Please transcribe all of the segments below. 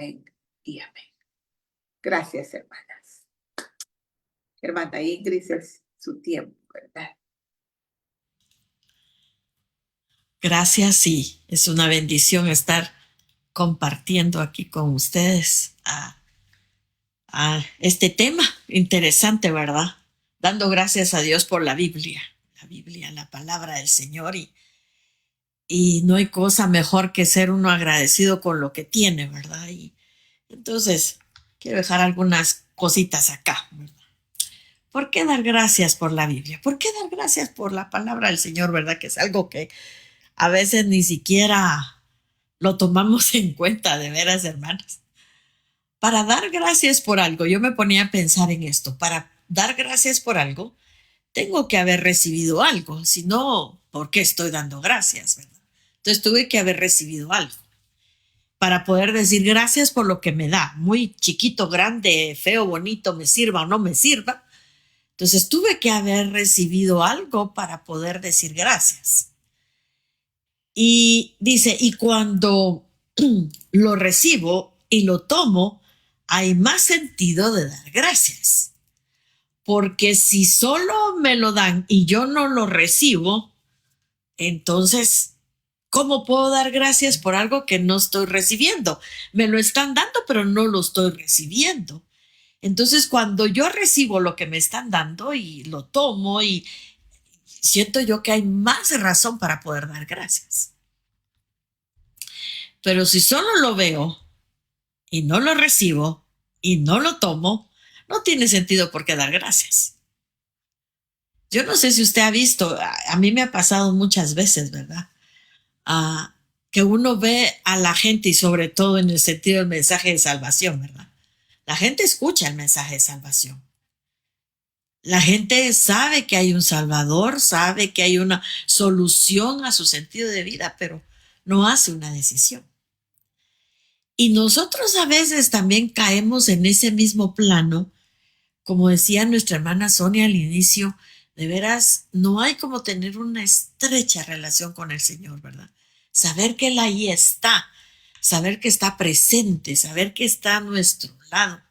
Amén y amén. Gracias, hermanas. Hermana Ingrid, es su tiempo, ¿verdad? Gracias, sí, es una bendición estar compartiendo aquí con ustedes a este tema interesante, ¿verdad? Dando gracias a Dios por la Biblia, la palabra del Señor y no hay cosa mejor que ser uno agradecido con lo que tiene, ¿verdad? Y entonces quiero dejar algunas cositas acá, ¿verdad? ¿Por qué dar gracias por la Biblia? ¿Por qué dar gracias por la palabra del Señor, verdad? Que es algo que a veces ni siquiera lo tomamos en cuenta, de veras, hermanos. Para dar gracias por algo, yo me ponía a pensar en esto, para dar gracias por algo, tengo que haber recibido algo, si no, ¿por qué estoy dando gracias? ¿Verdad? Entonces tuve que haber recibido algo para poder decir gracias por lo que me da, muy chiquito, grande, feo, bonito, me sirva o no me sirva. Entonces tuve que haber recibido algo para poder decir gracias. Y dice, y cuando lo recibo y lo tomo, hay más sentido de dar gracias. Porque si solo me lo dan y yo no lo recibo, entonces, ¿cómo puedo dar gracias por algo que no estoy recibiendo? Me lo están dando, pero no lo estoy recibiendo. Entonces, cuando yo recibo lo que me están dando y lo tomo y siento yo que hay más razón para poder dar gracias. Pero si solo lo veo y no lo recibo y no lo tomo, no tiene sentido por qué dar gracias. Yo no sé si usted ha visto, a mí me ha pasado muchas veces, ¿verdad? Ah, que uno ve a la gente y sobre todo en el sentido del mensaje de salvación, ¿verdad? La gente escucha el mensaje de salvación. La gente sabe que hay un Salvador, sabe que hay una solución a su sentido de vida, pero no hace una decisión. Y nosotros a veces también caemos en ese mismo plano, como decía nuestra hermana Sonia al inicio, de veras, no hay como tener una estrecha relación con el Señor, ¿verdad? Saber que Él ahí está, saber que está presente, saber que está a nuestro lado.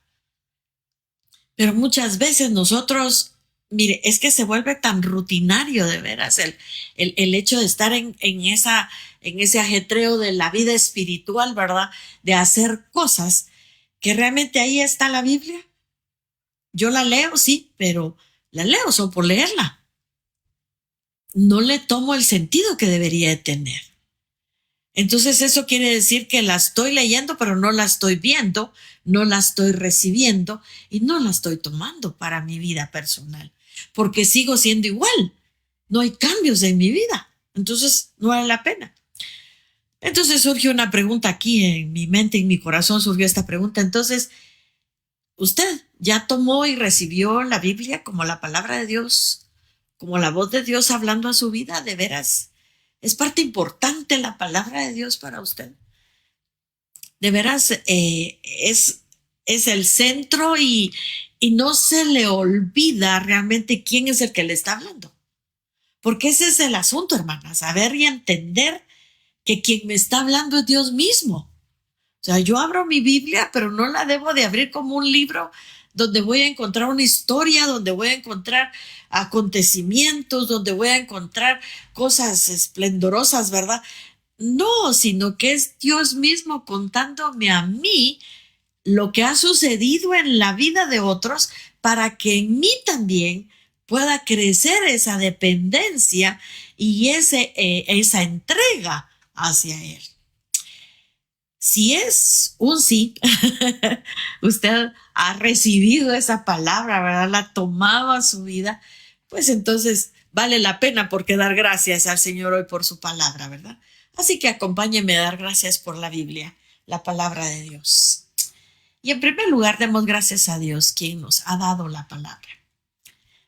Pero muchas veces nosotros, mire, es que se vuelve tan rutinario de veras el hecho de estar en ese ajetreo de la vida espiritual, ¿verdad? De hacer cosas que realmente ahí está la Biblia. Yo la leo, sí, pero la leo solo por leerla. No le tomo el sentido que debería de tener. Entonces eso quiere decir que la estoy leyendo, pero no la estoy viendo, no la estoy recibiendo y no la estoy tomando para mi vida personal, porque sigo siendo igual. No hay cambios en mi vida. Entonces no vale la pena. Entonces surgió una pregunta aquí en mi mente, en mi corazón surgió esta pregunta. Entonces, ¿usted ya tomó y recibió la Biblia como la palabra de Dios, como la voz de Dios hablando a su vida? ¿De veras? ¿Es parte importante la palabra de Dios para usted? De veras, es el centro y no se le olvida realmente quién es el que le está hablando. Porque ese es el asunto, hermana, saber y entender que quien me está hablando es Dios mismo. O sea, yo abro mi Biblia, pero no la debo de abrir como un libro donde voy a encontrar una historia, donde voy a encontrar acontecimientos, donde voy a encontrar cosas esplendorosas, ¿verdad? No, sino que es Dios mismo contándome a mí lo que ha sucedido en la vida de otros para que en mí también pueda crecer esa dependencia y esa entrega hacia Él. Si es un sí, usted ha recibido esa palabra, ¿verdad? La ha tomado a su vida, pues entonces vale la pena porque dar gracias al Señor hoy por su palabra, ¿verdad? Así que acompáñeme a dar gracias por la Biblia, la palabra de Dios. Y en primer lugar, demos gracias a Dios, quien nos ha dado la palabra.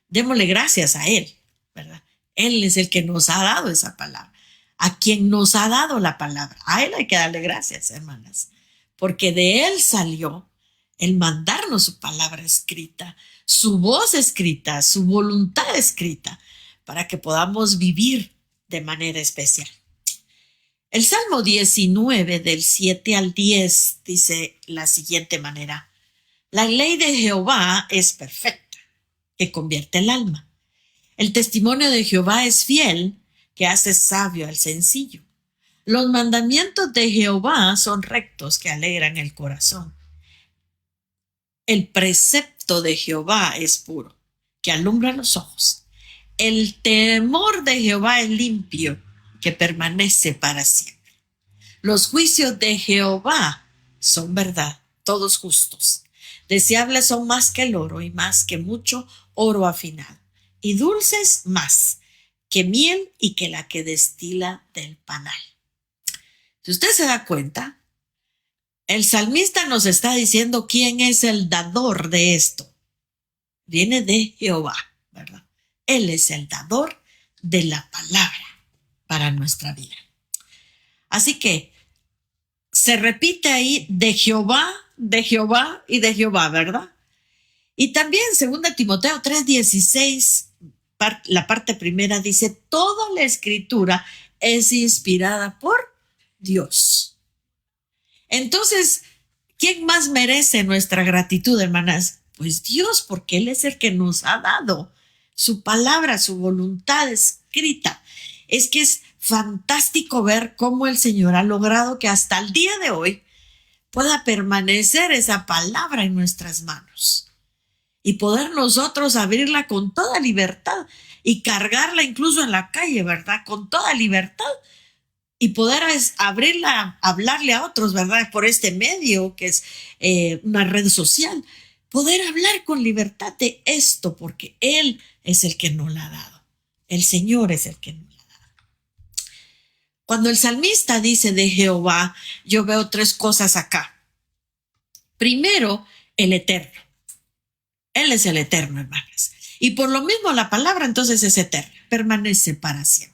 Démosle gracias a Él, ¿verdad? Él es el que nos ha dado esa palabra, a quien nos ha dado la palabra. A Él hay que darle gracias, hermanas, porque de Él salió el mandarnos su palabra escrita, su voz escrita, su voluntad escrita, para que podamos vivir de manera especial. El Salmo 19 del 7 al 10 dice la siguiente manera: la ley de Jehová es perfecta, que convierte el alma. El testimonio de Jehová es fiel, que hace sabio al sencillo. Los mandamientos de Jehová son rectos, que alegran el corazón. El precepto de Jehová es puro, que alumbra los ojos. El temor de Jehová es limpio, que permanece para siempre. Los juicios de Jehová son verdad, todos justos. Deseables son más que el oro y más que mucho oro afinado, y dulces más que miel y que la que destila del panal. Si usted se da cuenta, el salmista nos está diciendo quién es el dador de esto. Viene de Jehová, ¿verdad? Él es el dador de la palabra para nuestra vida. Así que se repite ahí de Jehová y de Jehová, ¿verdad? Y también 2 Timoteo 3:16, la parte primera dice: toda la escritura es inspirada por Dios. Entonces, ¿quién más merece nuestra gratitud, hermanas? Pues Dios, porque Él es el que nos ha dado su palabra, su voluntad escrita. Es que es fantástico ver cómo el Señor ha logrado que hasta el día de hoy pueda permanecer esa palabra en nuestras manos y poder nosotros abrirla con toda libertad y cargarla incluso en la calle, ¿verdad? Con toda libertad, y poder abrirla, hablarle a otros, ¿verdad? Por este medio que es una red social, poder hablar con libertad de esto, porque Él es el que nos la ha dado. El Señor es el que nos la ha dado. Cuando el salmista dice de Jehová, yo veo tres cosas acá. Primero, el eterno. Él es el eterno, hermanas. Y por lo mismo la palabra entonces es eterna, permanece para siempre.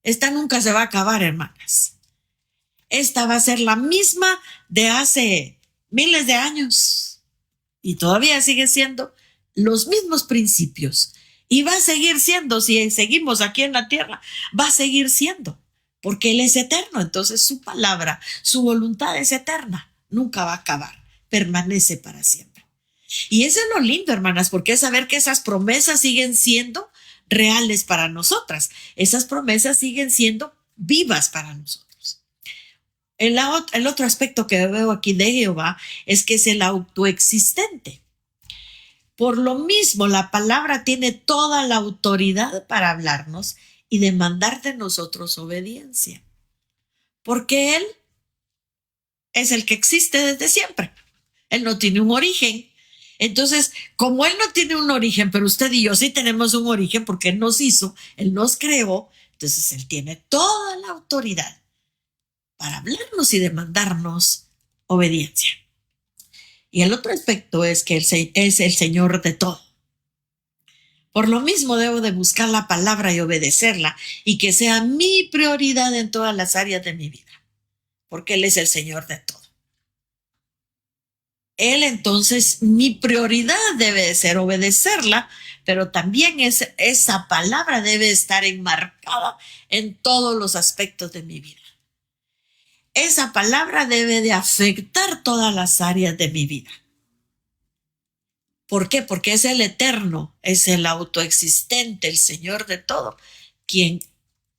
Esta nunca se va a acabar, hermanas. Esta va a ser la misma de hace miles de años y todavía sigue siendo los mismos principios, y va a seguir siendo, si seguimos aquí en la tierra, va a seguir siendo, porque Él es eterno. Entonces su palabra, su voluntad es eterna, nunca va a acabar, permanece para siempre. Y eso es lo lindo, hermanas, porque es saber que esas promesas siguen siendo reales para nosotras. Esas promesas siguen siendo vivas para nosotros. El otro aspecto que veo aquí de Jehová es que es el autoexistente. Por lo mismo, la palabra tiene toda la autoridad para hablarnos y demandar de nosotros obediencia, porque Él es el que existe desde siempre. Él no tiene un origen. Entonces, como Él no tiene un origen, pero usted y yo sí tenemos un origen, porque Él nos hizo, Él nos creó, entonces Él tiene toda la autoridad para hablarnos y demandarnos obediencia. Y el otro aspecto es que Él es el Señor de todo. Por lo mismo debo de buscar la palabra y obedecerla, y que sea mi prioridad en todas las áreas de mi vida, porque Él es el Señor de todo. Él, entonces, mi prioridad debe de ser obedecerla, pero también esa palabra debe estar enmarcada en todos los aspectos de mi vida. Esa palabra debe de afectar todas las áreas de mi vida. ¿Por qué? Porque es el eterno, es el autoexistente, el Señor de todo, quien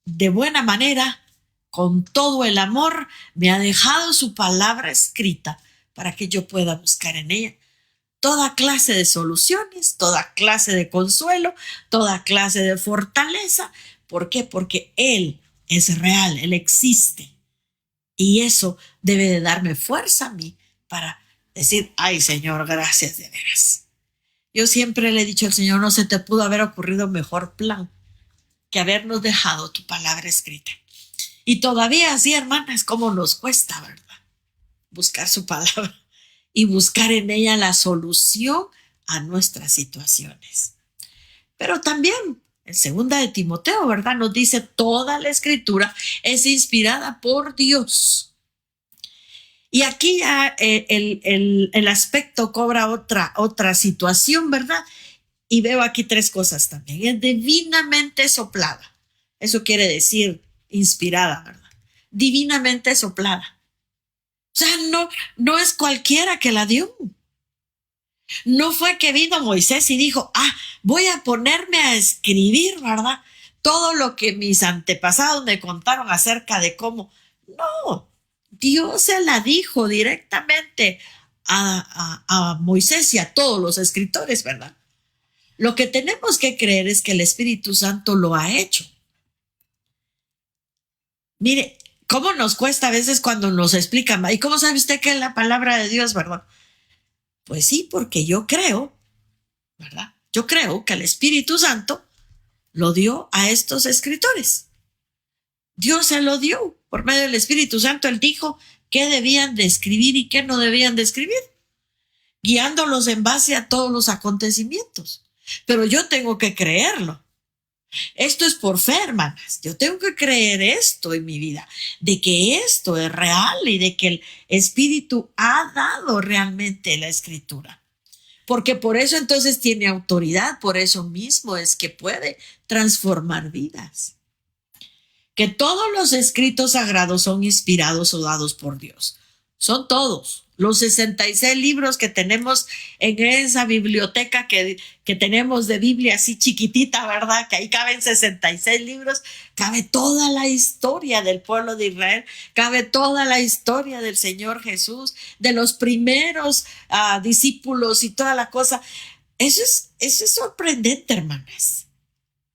de buena manera, con todo el amor, me ha dejado su palabra escrita para que yo pueda buscar en ella toda clase de soluciones, toda clase de consuelo, toda clase de fortaleza. ¿Por qué? Porque Él es real, Él existe. Y eso debe de darme fuerza a mí para decir: ay, Señor, gracias de veras. Yo siempre le he dicho al Señor: no se te pudo haber ocurrido mejor plan que habernos dejado tu palabra escrita. Y todavía así, hermanas, cómo nos cuesta, ¿verdad? Buscar su palabra y buscar en ella la solución a nuestras situaciones. Pero también en 2 Timoteo, ¿verdad? Nos dice: toda la escritura es inspirada por Dios. Y aquí ya el aspecto cobra otra situación, ¿verdad? Y veo aquí tres cosas también. Es divinamente soplada. Eso quiere decir inspirada, ¿verdad? divinamente soplada. O sea, no es cualquiera que la dio. No fue que vino Moisés y dijo, voy a ponerme a escribir, ¿verdad? Todo lo que mis antepasados me contaron acerca de cómo. No, Dios se la dijo directamente a Moisés y a todos los escritores, ¿verdad? Lo que tenemos que creer es que el Espíritu Santo lo ha hecho. Mire, ¿cómo nos cuesta a veces cuando nos explican? ¿Y cómo sabe usted que es la palabra de Dios, verdad? Pues sí, porque yo creo, ¿verdad? Yo creo que el Espíritu Santo lo dio a estos escritores. Dios se lo dio por medio del Espíritu Santo. Él dijo qué debían de escribir y qué no debían de escribir, guiándolos en base a todos los acontecimientos. Pero yo tengo que creerlo. Esto es por fe, hermanas. Yo tengo que creer esto en mi vida, de que esto es real y de que el Espíritu ha dado realmente la Escritura. Porque por eso entonces tiene autoridad, por eso mismo es que puede transformar vidas. Que todos los escritos sagrados son inspirados o dados por Dios. Son todos. Los 66 libros que tenemos en esa biblioteca que tenemos de Biblia así chiquitita, ¿verdad? Que ahí caben 66 libros, cabe toda la historia del pueblo de Israel, cabe toda la historia del Señor Jesús, de los primeros discípulos y toda la cosa. Eso es sorprendente, hermanas.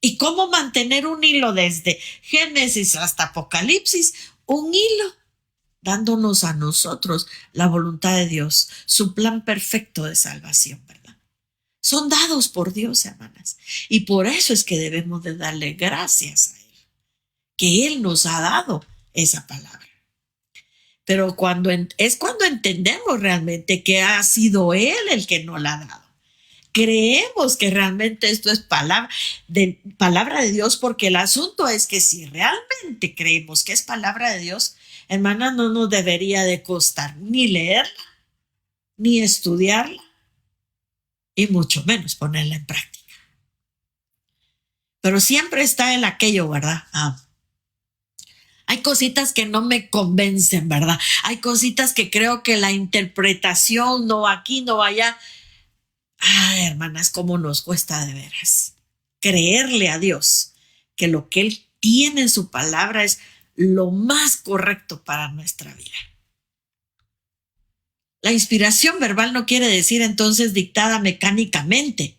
¿Y cómo mantener un hilo desde Génesis hasta Apocalipsis? Un hilo dándonos a nosotros la voluntad de Dios, su plan perfecto de salvación, ¿verdad? Son dados por Dios, hermanas. Y por eso es que debemos de darle gracias a Él, que Él nos ha dado esa palabra. Pero cuando entendemos realmente que ha sido Él el que nos la ha dado. Creemos que realmente esto es palabra de Dios, porque el asunto es que si realmente creemos que es palabra de Dios, hermana, no nos debería de costar ni leerla, ni estudiarla, y mucho menos ponerla en práctica. Pero siempre está el aquello, ¿verdad? Hay cositas que no me convencen, ¿verdad? Hay cositas que creo que la interpretación no va aquí, no va allá. Hermanas, cómo nos cuesta de veras creerle a Dios que lo que Él tiene en su palabra es lo más correcto para nuestra vida. La inspiración verbal no quiere decir entonces dictada mecánicamente,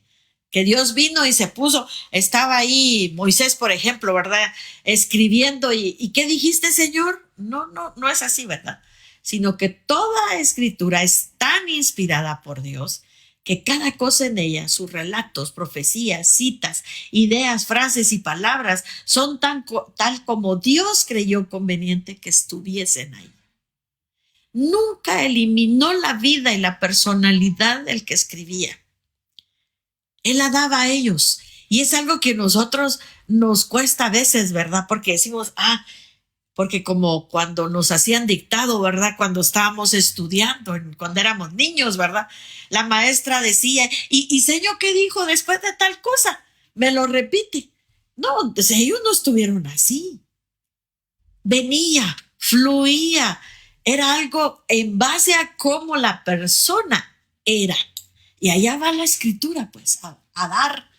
que Dios vino y se puso, estaba ahí Moisés, por ejemplo, ¿verdad? Escribiendo y ¿qué dijiste, Señor? No es así, ¿verdad? Sino que toda escritura es tan inspirada por Dios que cada cosa en ella, sus relatos, profecías, citas, ideas, frases y palabras son tal como Dios creyó conveniente que estuviesen ahí. Nunca eliminó la vida y la personalidad del que escribía. Él la daba a ellos. Y es algo que a nosotros nos cuesta a veces, ¿verdad? Porque decimos, porque como cuando nos hacían dictado, ¿verdad? Cuando estábamos estudiando, cuando éramos niños, ¿verdad? La maestra decía, y Señor, ¿qué dijo después de tal cosa? Me lo repite. No, entonces ellos no estuvieron así. Venía, fluía, era algo en base a cómo la persona era. Y allá va la escritura, pues, a dar,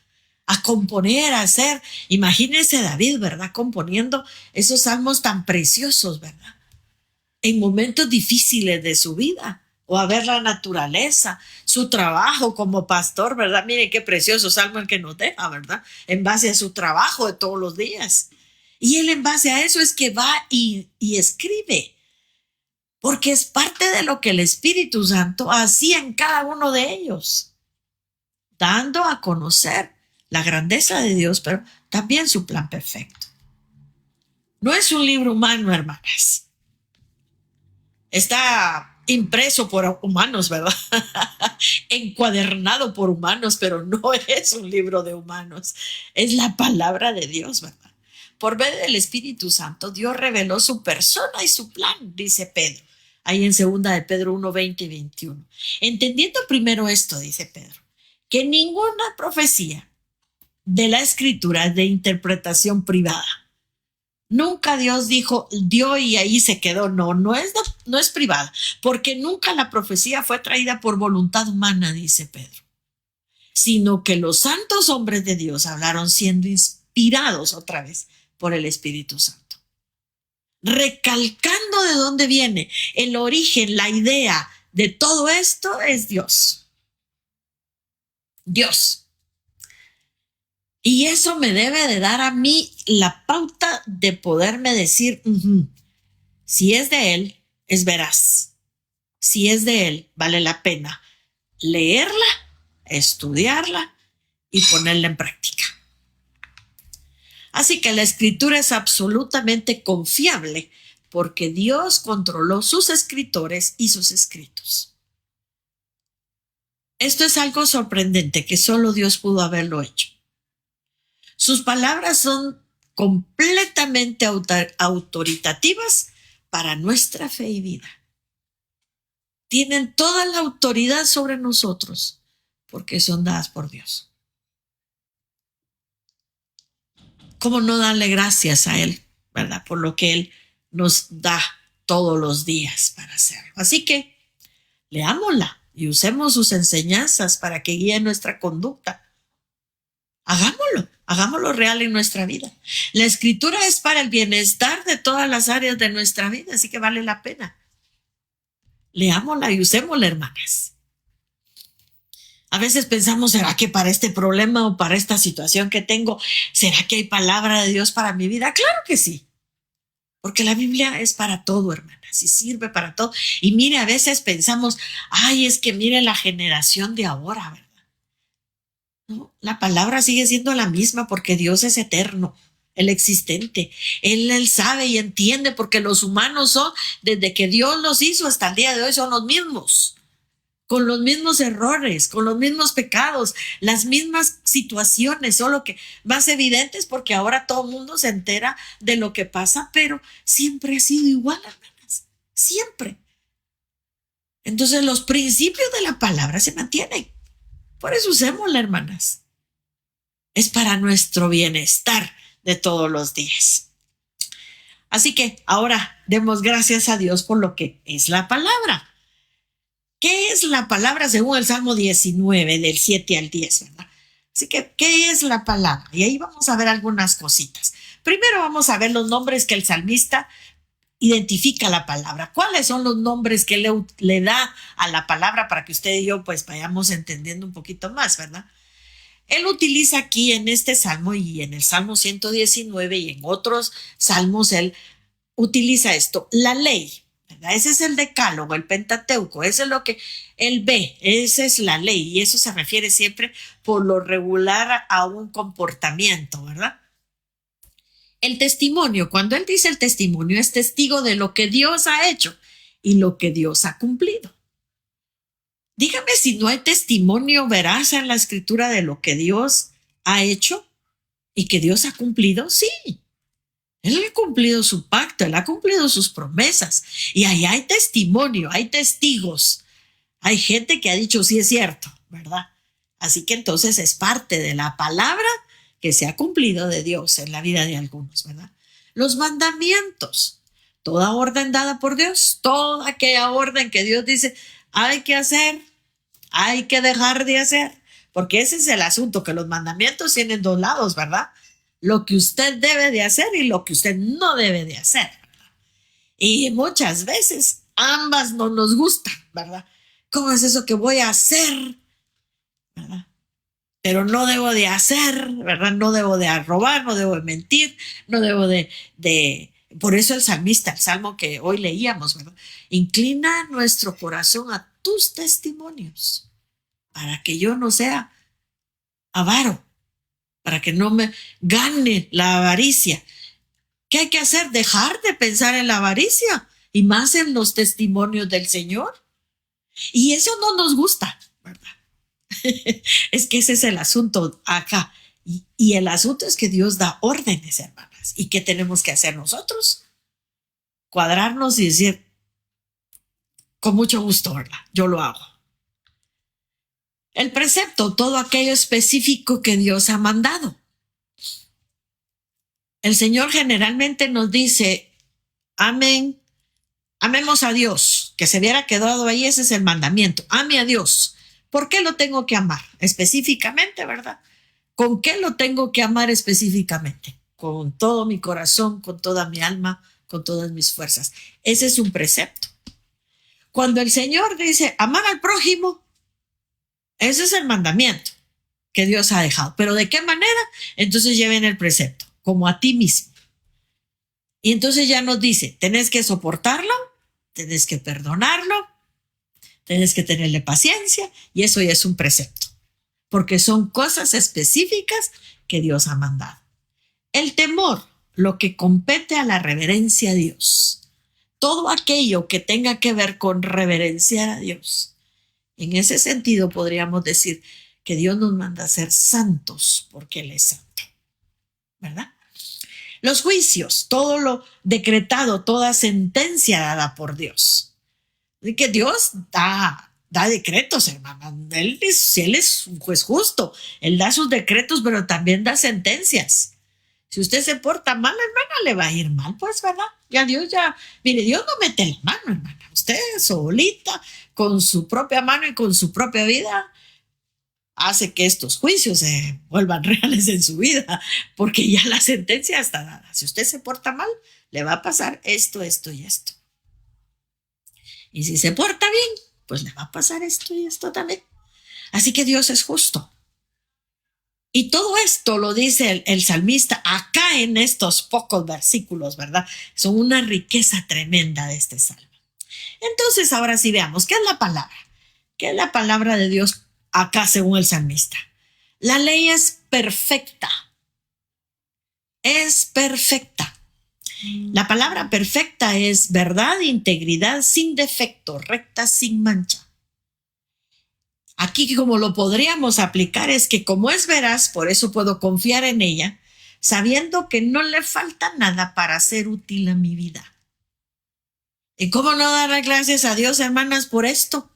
a componer, a hacer. Imagínense David, ¿verdad? Componiendo esos salmos tan preciosos, ¿verdad? En momentos difíciles de su vida, o a ver la naturaleza, su trabajo como pastor, ¿verdad? Miren qué precioso salmo el que nos deja, ¿verdad? En base a su trabajo de todos los días. Y él en base a eso es que va y escribe, porque es parte de lo que el Espíritu Santo hacía en cada uno de ellos, dando a conocer la grandeza de Dios, pero también su plan perfecto. No es un libro humano, hermanas. Está impreso por humanos, ¿verdad? Encuadernado por humanos, pero no es un libro de humanos. Es la palabra de Dios, ¿verdad? Por medio del Espíritu Santo, Dios reveló su persona y su plan, dice Pedro, ahí en 2 de Pedro 1, 20 y 21. Entendiendo primero esto, dice Pedro, que ninguna profecía de la Escritura es de interpretación privada. Nunca Dios dio y ahí se quedó. No, no es privada, porque nunca la profecía fue traída por voluntad humana, dice Pedro, sino que los santos hombres de Dios hablaron siendo inspirados otra vez por el Espíritu Santo, recalcando de dónde viene el origen, la idea de todo esto es Dios. Dios. Y eso me debe de dar a mí la pauta de poderme decir, si es de Él, es veraz. Si es de Él, vale la pena leerla, estudiarla y ponerla en práctica. Así que la escritura es absolutamente confiable porque Dios controló sus escritores y sus escritos. Esto es algo sorprendente que solo Dios pudo haberlo hecho. Sus palabras son completamente autoritativas para nuestra fe y vida. Tienen toda la autoridad sobre nosotros porque son dadas por Dios. ¿Cómo no darle gracias a Él, verdad? Por lo que Él nos da todos los días para hacerlo. Así que leámosla y usemos sus enseñanzas para que guíen nuestra conducta. Hagámoslo real en nuestra vida. La escritura es para el bienestar de todas las áreas de nuestra vida, así que vale la pena. Leámosla y usémosla, hermanas. A veces pensamos, ¿será que para este problema o para esta situación que tengo, será que hay palabra de Dios para mi vida? Claro que sí, porque la Biblia es para todo, hermanas, y sirve para todo. Y mire, a veces pensamos, ay, es que mire la generación de ahora, ¿verdad? No, la palabra sigue siendo la misma porque Dios es eterno, el existente. Él sabe y entiende porque los humanos son, desde que Dios los hizo hasta el día de hoy, son los mismos, con los mismos errores, con los mismos pecados, las mismas situaciones, solo que más evidentes porque ahora todo el mundo se entera de lo que pasa, pero siempre ha sido igual, hermanas, siempre. Entonces los principios de la palabra se mantienen. Por eso usémosla, hermanas. Es para nuestro bienestar de todos los días. Así que ahora demos gracias a Dios por lo que es la palabra. ¿Qué es la palabra según el Salmo 19, del 7 al 10, ¿verdad? Así que, ¿qué es la palabra? Y ahí vamos a ver algunas cositas. Primero vamos a ver los nombres que el salmista identifica la palabra. ¿Cuáles son los nombres que le da a la palabra para que usted y yo pues vayamos entendiendo un poquito más, ¿verdad? Él utiliza aquí en este salmo y en el Salmo 119 y en otros salmos, él utiliza esto, la ley, ¿verdad? Ese es el decálogo, el Pentateuco, eso es lo que él ve, esa es la ley y eso se refiere siempre por lo regular a un comportamiento, ¿verdad? El testimonio, cuando él dice el testimonio, es testigo de lo que Dios ha hecho y lo que Dios ha cumplido. Dígame si no hay testimonio veraz en la escritura de lo que Dios ha hecho y que Dios ha cumplido. Sí, Él ha cumplido su pacto, Él ha cumplido sus promesas y ahí hay testimonio, hay testigos, hay gente que ha dicho sí es cierto, ¿verdad? Así que entonces es parte de la palabra que se ha cumplido de Dios en la vida de algunos, ¿verdad? Los mandamientos, toda orden dada por Dios, toda aquella orden que Dios dice hay que hacer, hay que dejar de hacer, porque ese es el asunto, que los mandamientos tienen dos lados, ¿verdad? Lo que usted debe de hacer y lo que usted no debe de hacer, ¿verdad? Y muchas veces ambas no nos gustan, ¿verdad? ¿Cómo es eso que voy a hacer? ¿Verdad? Pero no debo de hacer, ¿verdad? No debo de robar, no debo de mentir, no debo de por eso el salmista, el salmo que hoy leíamos, ¿verdad? Inclina nuestro corazón a tus testimonios para que yo no sea avaro, para que no me gane la avaricia. ¿Qué hay que hacer? Dejar de pensar en la avaricia y más en los testimonios del Señor. Y eso no nos gusta, ¿verdad? Es que ese es el asunto acá. Y el asunto es que Dios da órdenes, hermanas. ¿Y qué tenemos que hacer nosotros? Cuadrarnos y decir, con mucho gusto, ¿verdad? Yo lo hago. El precepto, todo aquello específico que Dios ha mandado. El Señor generalmente nos dice, amén, amemos a Dios, que se hubiera quedado ahí, ese es el mandamiento, ame a Dios. ¿Por qué lo tengo que amar? Específicamente, ¿verdad? ¿Con qué lo tengo que amar específicamente? Con todo mi corazón, con toda mi alma, con todas mis fuerzas. Ese es un precepto. Cuando el Señor dice amar al prójimo, ese es el mandamiento que Dios ha dejado. ¿Pero de qué manera? Entonces lleven el precepto, como a ti mismo. Y entonces ya nos dice, tenés que soportarlo, tenés que perdonarlo, tenés que tenerle paciencia, y eso ya es un precepto, porque son cosas específicas que Dios ha mandado. El temor, lo que compete a la reverencia a Dios, todo aquello que tenga que ver con reverenciar a Dios. En ese sentido podríamos decir que Dios nos manda a ser santos porque Él es santo, ¿verdad? Los juicios, todo lo decretado, toda sentencia dada por Dios. Y que Dios da decretos, hermana. Él es un juez justo. Él da sus decretos, pero también da sentencias. Si usted se porta mal, hermana, le va a ir mal, pues, ¿verdad? Mire, Dios no mete la mano, hermana. Usted solita, con su propia mano y con su propia vida, hace que estos juicios se vuelvan reales en su vida, porque ya la sentencia está dada. Si usted se porta mal, le va a pasar esto, esto y esto. Y si se porta bien, pues le va a pasar esto y esto también. Así que Dios es justo. Y todo esto lo dice el salmista acá en estos pocos versículos, ¿verdad? Son una riqueza tremenda de este salmo. Entonces, ahora sí veamos, ¿qué es la palabra? ¿Qué es la palabra de Dios acá según el salmista? La ley es perfecta. Es perfecta. La palabra perfecta es verdad, integridad, sin defecto, recta, sin mancha. Aquí como lo podríamos aplicar es que como es veraz, por eso puedo confiar en ella, sabiendo que no le falta nada para ser útil a mi vida. ¿Y cómo no dar gracias a Dios, hermanas, por esto?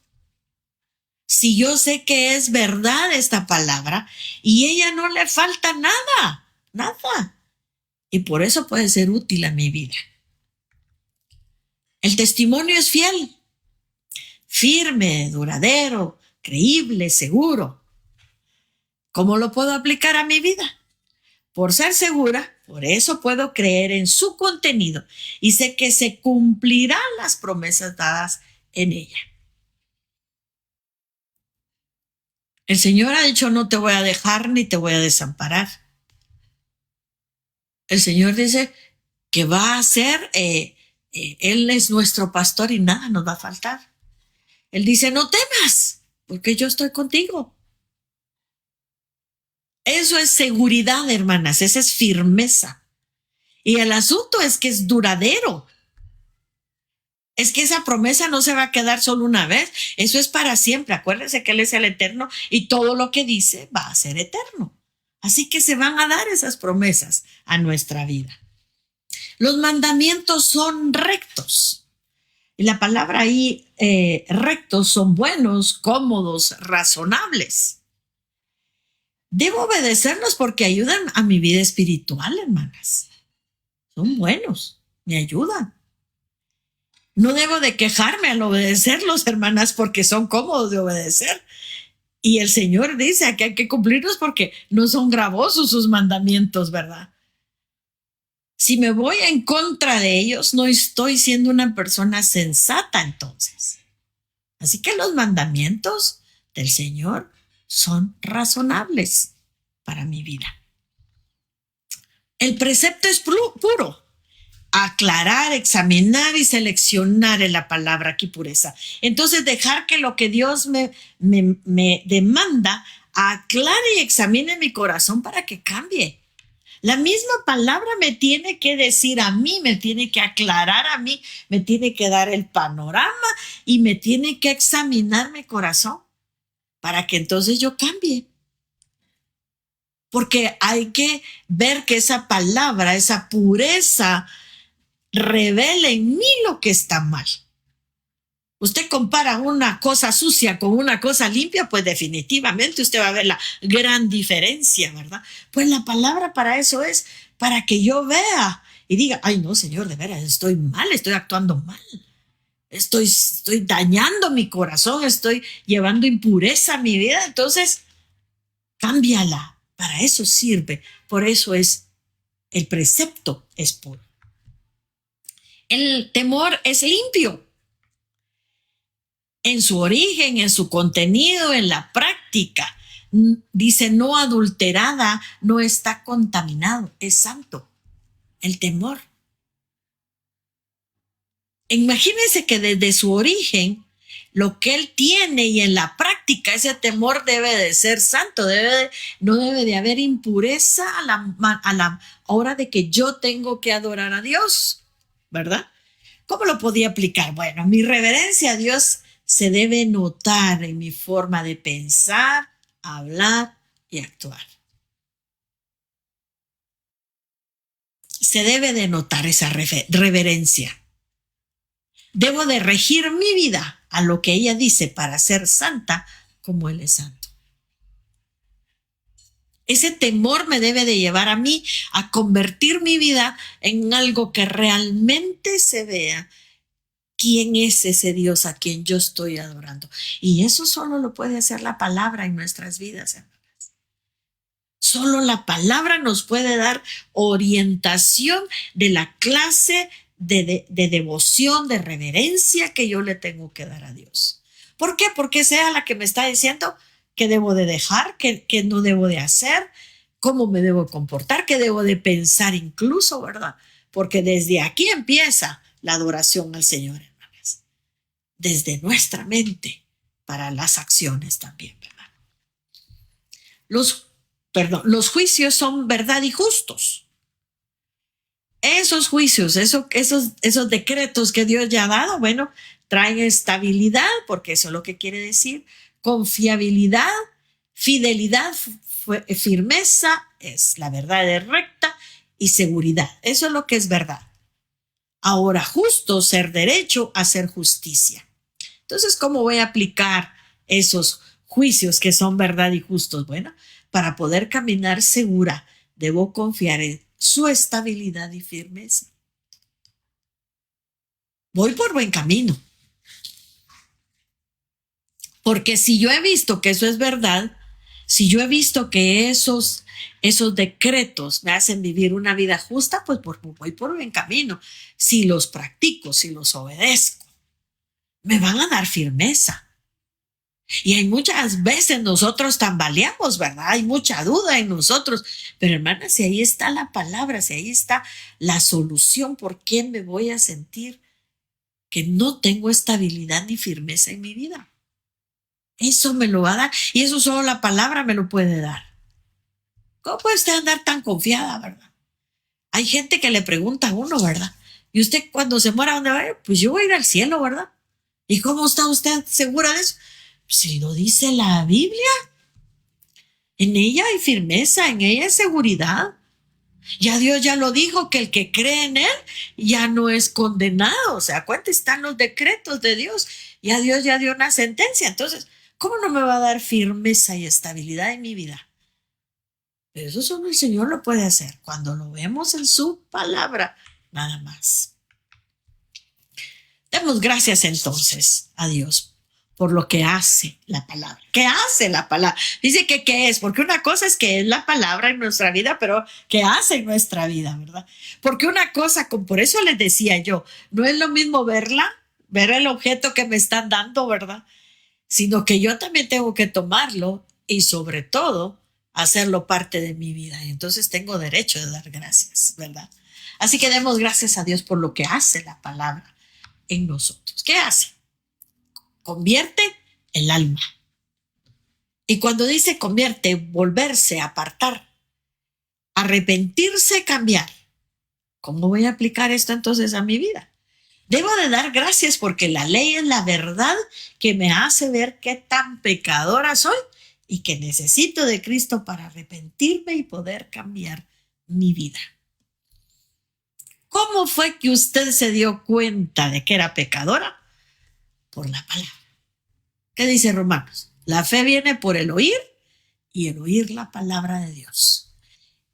Si yo sé que es verdad esta palabra y ella no le falta nada, nada. Y por eso puede ser útil a mi vida. El testimonio es fiel, firme, duradero, creíble, seguro. ¿Cómo lo puedo aplicar a mi vida? Por ser segura, por eso puedo creer en su contenido y sé que se cumplirán las promesas dadas en ella. El Señor ha dicho, no te voy a dejar ni te voy a desamparar. El Señor dice que va a ser, Él es nuestro pastor y nada nos va a faltar. Él dice, no temas, porque yo estoy contigo. Eso es seguridad, hermanas, esa es firmeza. Y el asunto es que es duradero. Es que esa promesa no se va a quedar solo una vez, eso es para siempre. Acuérdense que Él es el eterno y todo lo que dice va a ser eterno. Así que se van a dar esas promesas a nuestra vida. Los mandamientos son rectos. Y la palabra ahí, rectos, son buenos, cómodos, razonables. Debo obedecerlos porque ayudan a mi vida espiritual, hermanas. Son buenos, me ayudan. No debo de quejarme al obedecerlos, hermanas, porque son cómodos de obedecer. Y el Señor dice que hay que cumplirlos porque no son gravosos sus mandamientos, ¿verdad? Si me voy en contra de ellos, no estoy siendo una persona sensata entonces. Así que los mandamientos del Señor son razonables para mi vida. El precepto es puro. Aclarar, examinar y seleccionar en la palabra aquí pureza. Entonces dejar que lo que Dios me demanda aclare y examine mi corazón para que cambie. La misma palabra me tiene que decir a mí, me tiene que aclarar a mí, me tiene que dar el panorama y me tiene que examinar mi corazón para que entonces yo cambie. Porque hay que ver que esa palabra, esa pureza, revela en mí lo que está mal. Usted compara una cosa sucia con una cosa limpia, pues definitivamente usted va a ver la gran diferencia, ¿verdad? Pues la palabra para eso es para que yo vea y diga, ay no, Señor, de veras, estoy mal, estoy actuando mal. Estoy dañando mi corazón, estoy llevando impureza a mi vida. Entonces, cámbiala. Para eso sirve. Por eso es el precepto es puro. El temor es limpio en su origen, en su contenido, en la práctica. Dice no adulterada, no está contaminado, es santo. El temor. Imagínense que desde su origen, lo que él tiene y en la práctica, ese temor debe de ser santo, no debe de haber impureza a la hora de que yo tengo que adorar a Dios, ¿verdad? ¿Cómo lo podía aplicar? Bueno, mi reverencia a Dios se debe notar en mi forma de pensar, hablar y actuar. Se debe de notar esa reverencia. Debo de regir mi vida a lo que ella dice para ser santa como Él es santo. Ese temor me debe de llevar a mí a convertir mi vida en algo que realmente se vea quién es ese Dios a quien yo estoy adorando. Y eso solo lo puede hacer la palabra en nuestras vidas, hermanas. Solo la palabra nos puede dar orientación de la clase de devoción, de reverencia que yo le tengo que dar a Dios. ¿Por qué? Porque sea la que me está diciendo qué debo de dejar, qué no debo de hacer, cómo me debo comportar, qué debo de pensar incluso, ¿verdad? Porque desde aquí empieza la adoración al Señor, hermanas. Desde nuestra mente para las acciones también, ¿verdad? Los juicios son verdad y justos. Esos juicios, esos decretos que Dios ya ha dado, bueno, traen estabilidad, porque eso es lo que quiere decir, confiabilidad, fidelidad, firmeza, es la verdad es recta y seguridad. Eso es lo que es verdad. Ahora, justo, ser derecho, hacer justicia. Entonces, ¿cómo voy a aplicar esos juicios que son verdad y justos? Bueno, para poder caminar segura, debo confiar en su estabilidad y firmeza. Voy por buen camino. Porque si yo he visto que eso es verdad, si yo he visto que esos decretos me hacen vivir una vida justa, pues voy por buen camino. Si los practico, si los obedezco, me van a dar firmeza. Y hay muchas veces nosotros tambaleamos, ¿verdad? Hay mucha duda en nosotros. Pero hermanas, si ahí está la palabra, si ahí está la solución, ¿por qué me voy a sentir que no tengo estabilidad ni firmeza en mi vida? Eso me lo va a dar y eso solo la palabra me lo puede dar. ¿Cómo puede usted andar tan confiada, verdad? Hay gente que le pregunta a uno, ¿verdad? Y usted cuando se muera, ¿dónde va? Pues yo voy a ir al cielo, ¿verdad? ¿Y cómo está usted segura de eso? Si lo dice la Biblia, en ella hay firmeza, en ella hay seguridad. Ya Dios ya lo dijo, que el que cree en Él ya no es condenado. O sea, ¿cuántos están los decretos de Dios? Ya Dios ya dio una sentencia. Entonces, ¿cómo no me va a dar firmeza y estabilidad en mi vida? Pero eso solo el Señor lo puede hacer cuando lo vemos en su palabra, nada más. Demos gracias entonces a Dios por lo que hace la palabra. ¿Qué hace la palabra? Dice que qué es, porque una cosa es que es la palabra en nuestra vida, pero ¿qué hace en nuestra vida, verdad? Porque una cosa, por eso les decía yo, no es lo mismo verla, ver el objeto que me están dando, ¿verdad? Sino que yo también tengo que tomarlo y sobre todo hacerlo parte de mi vida. Y entonces tengo derecho de dar gracias, ¿verdad? Así que demos gracias a Dios por lo que hace la palabra en nosotros. ¿Qué hace? Convierte el alma. Y cuando dice convierte, volverse, apartar, arrepentirse, cambiar. ¿Cómo voy a aplicar esto entonces a mi vida? Debo de dar gracias porque la ley es la verdad que me hace ver qué tan pecadora soy y que necesito de Cristo para arrepentirme y poder cambiar mi vida. ¿Cómo fue que usted se dio cuenta de que era pecadora? Por la palabra. ¿Qué dice Romanos? La fe viene por el oír y el oír la palabra de Dios.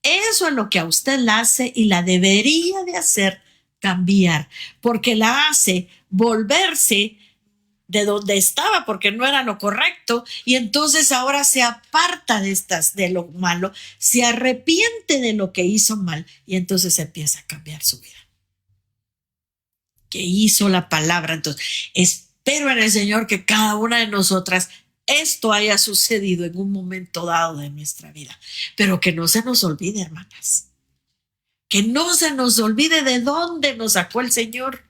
eso es lo que a usted la hace y la debería de hacer cambiar, porque la hace volverse de donde estaba porque no era lo correcto y entonces ahora se aparta de lo malo, se arrepiente de lo que hizo mal y entonces empieza a cambiar su vida. Que hizo la palabra. Entonces, espero en el Señor que cada una de nosotras esto haya sucedido en un momento dado de nuestra vida, pero que no se nos olvide, hermanas, que no se nos olvide de dónde nos sacó el Señor.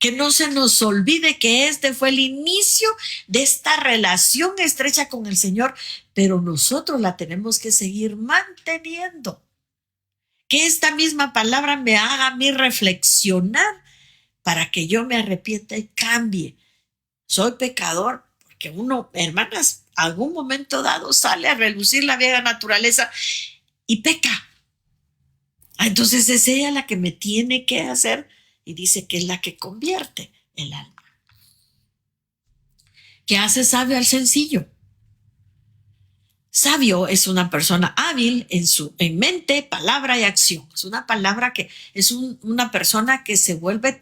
Que no se nos olvide que este fue el inicio de esta relación estrecha con el Señor, pero nosotros la tenemos que seguir manteniendo. Que esta misma palabra me haga a mí reflexionar para que yo me arrepienta y cambie. Soy pecador porque uno, hermanas, algún momento dado sale a relucir la vieja naturaleza y peca. Entonces es ella la que me tiene que hacer. Y dice que es la que convierte el alma. Que hace sabio al sencillo. Sabio es una persona hábil en mente, palabra y acción. Es una palabra que es una persona que se vuelve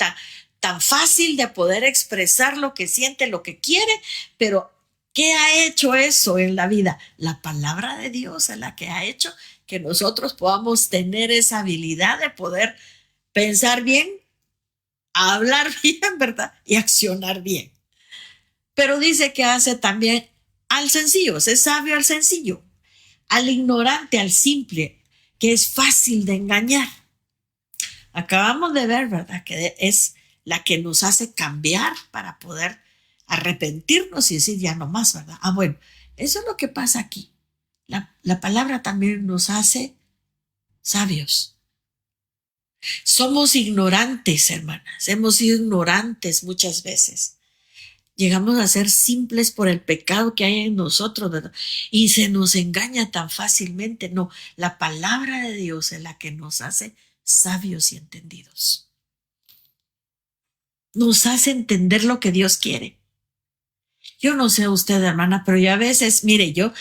tan fácil de poder expresar lo que siente, lo que quiere, pero ¿qué ha hecho eso en la vida? La palabra de Dios es la que ha hecho que nosotros podamos tener esa habilidad de poder pensar bien, hablar bien, ¿verdad? Y accionar bien. Pero dice que hace también al sencillo, es sabio al sencillo, al ignorante, al simple, que es fácil de engañar. Acabamos de ver, ¿verdad? Que es la que nos hace cambiar para poder arrepentirnos y decir ya no más, ¿verdad? Bueno, eso es lo que pasa aquí. La palabra también nos hace sabios. Somos ignorantes, hermanas. Hemos sido ignorantes muchas veces. Llegamos a ser simples por el pecado que hay en nosotros, ¿verdad? Y se nos engaña tan fácilmente. No, la palabra de Dios es la que nos hace sabios y entendidos. Nos hace entender lo que Dios quiere. Yo no sé usted, hermana, pero yo a veces, mire, yo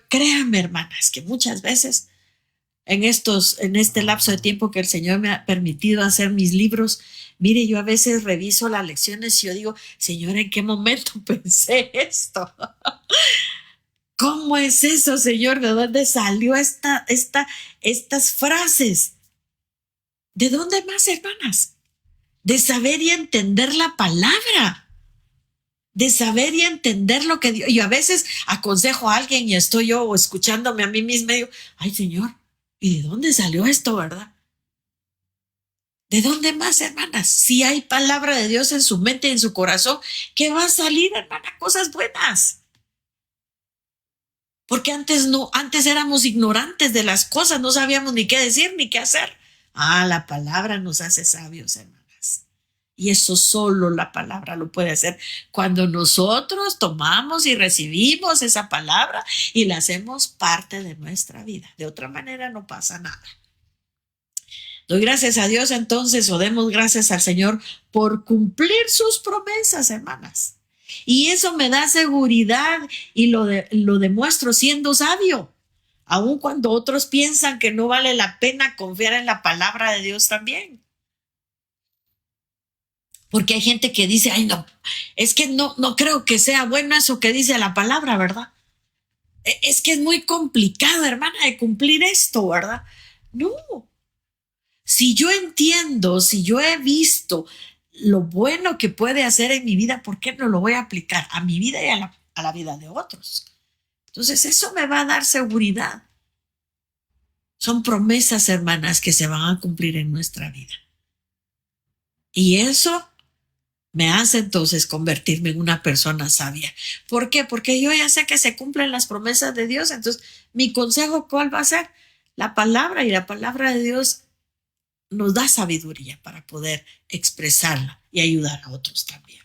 créanme, hermanas, que muchas veces en este lapso de tiempo que el Señor me ha permitido hacer mis libros, mire, yo a veces reviso las lecciones y yo digo, Señor, ¿en qué momento pensé esto? ¿Cómo es eso, Señor? ¿De dónde salió estas frases? ¿De dónde más, hermanas? De saber y entender la palabra. De saber y entender lo que Dios. Yo a veces aconsejo a alguien y estoy yo escuchándome a mí misma y digo, ay, Señor, ¿y de dónde salió esto, verdad? ¿De dónde más, hermanas? Si hay palabra de Dios en su mente y en su corazón, ¿qué va a salir, hermana? Cosas buenas. Porque antes éramos ignorantes de las cosas, no sabíamos ni qué decir ni qué hacer. La palabra nos hace sabios, hermanas. Y eso solo la palabra lo puede hacer cuando nosotros tomamos y recibimos esa palabra y la hacemos parte de nuestra vida. De otra manera no pasa nada. Doy gracias a Dios entonces, o demos gracias al Señor por cumplir sus promesas, hermanas. Y eso me da seguridad y lo demuestro siendo sabio. Aun cuando otros piensan que no vale la pena confiar en la palabra de Dios también. Porque hay gente que dice, ay no, es que no creo que sea bueno eso que dice la palabra, ¿verdad? Es que es muy complicado, hermana, de cumplir esto, ¿verdad? No. Si yo entiendo, si yo he visto lo bueno que puede hacer en mi vida, ¿por qué no lo voy a aplicar a mi vida y a la vida de otros? Entonces eso me va a dar seguridad. Son promesas, hermanas, que se van a cumplir en nuestra vida. Y eso me hace entonces convertirme en una persona sabia. ¿Por qué? Porque yo ya sé que se cumplen las promesas de Dios. Entonces, mi consejo, ¿cuál va a ser? La palabra, y la palabra de Dios nos da sabiduría para poder expresarla y ayudar a otros también.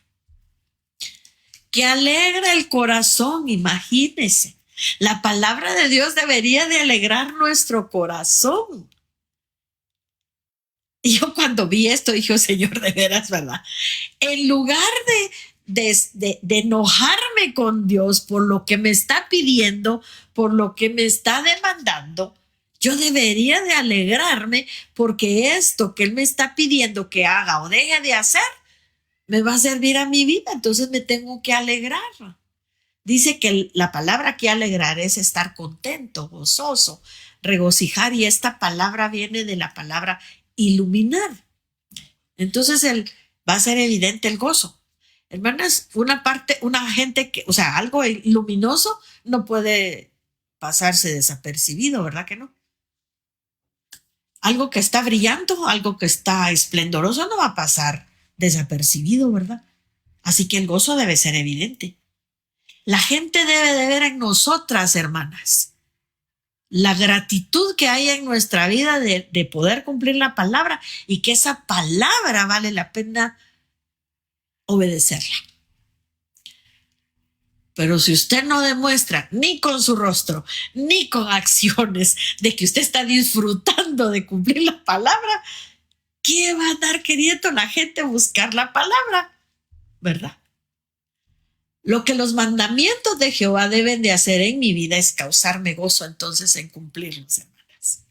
Que alegra el corazón, imagínense. La palabra de Dios debería de alegrar nuestro corazón. Y yo cuando vi esto dije, oh, Señor, de veras, ¿verdad? En lugar de enojarme con Dios por lo que me está pidiendo, por lo que me está demandando, Yo debería de alegrarme porque esto que Él me está pidiendo que haga o deje de hacer me va a servir a mi vida, entonces me tengo que alegrar. Dice que la palabra que alegrar es estar contento, gozoso, regocijar, y esta palabra viene de la palabra iluminar. Entonces va a ser evidente el gozo. Hermanas, una gente que, o sea, algo luminoso no puede pasarse desapercibido, ¿verdad que no? Algo que está brillando, algo que está esplendoroso no va a pasar desapercibido, ¿verdad? Así que el gozo debe ser evidente. La gente debe de ver en nosotras, hermanas, la gratitud que hay en nuestra vida de poder cumplir la palabra y que esa palabra vale la pena obedecerla. Pero si usted no demuestra ni con su rostro, ni con acciones de que usted está disfrutando de cumplir la palabra, ¿qué va a andar queriendo la gente buscar la palabra? ¿Verdad? Lo que los mandamientos de Jehová deben de hacer en mi vida es causarme gozo entonces en cumplirlos, hermanas.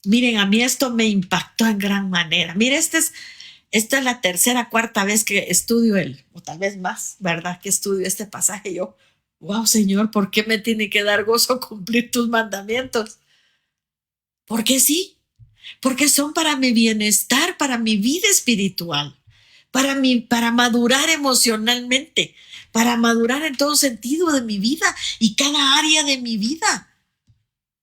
Miren, a mí esto me impactó en gran manera. Mire, esta es la tercera, cuarta vez que estudio o tal vez más, ¿verdad? Que estudio este pasaje. Yo, wow, Señor, ¿por qué me tiene que dar gozo cumplir tus mandamientos? Porque sí, porque son para mi bienestar, para mi vida espiritual, para madurar emocionalmente, para madurar en todo sentido de mi vida y cada área de mi vida.